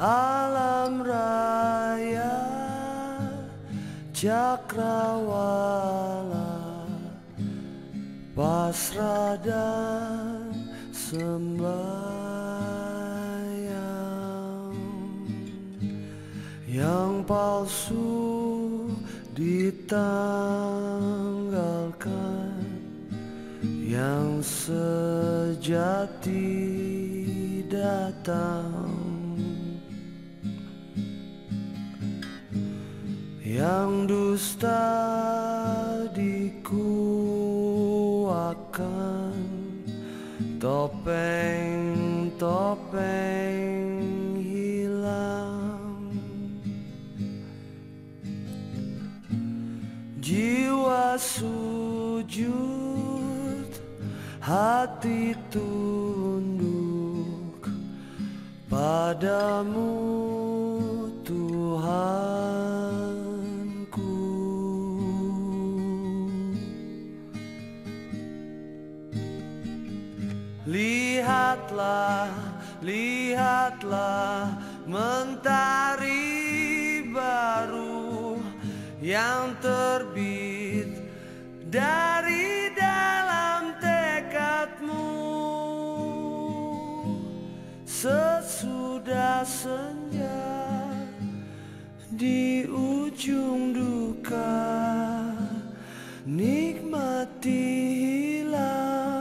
Alam raya cakrawala, pasrah dan sembahyang. Yang palsu ditanggalkan, yang sejati datang. Yang dusta dikuatkan, topeng-topeng hilang. Jiwa sujud, hati tunduk padamu Tuhan. Lihatlah, lihatlah mentari baru yang terbit dari dalam tekadmu. Sesudah senja di ujung duka, nikmati hilang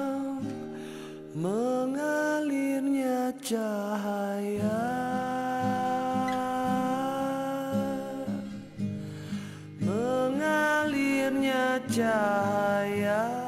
mengalirnya cahaya, mengalirnya cahaya.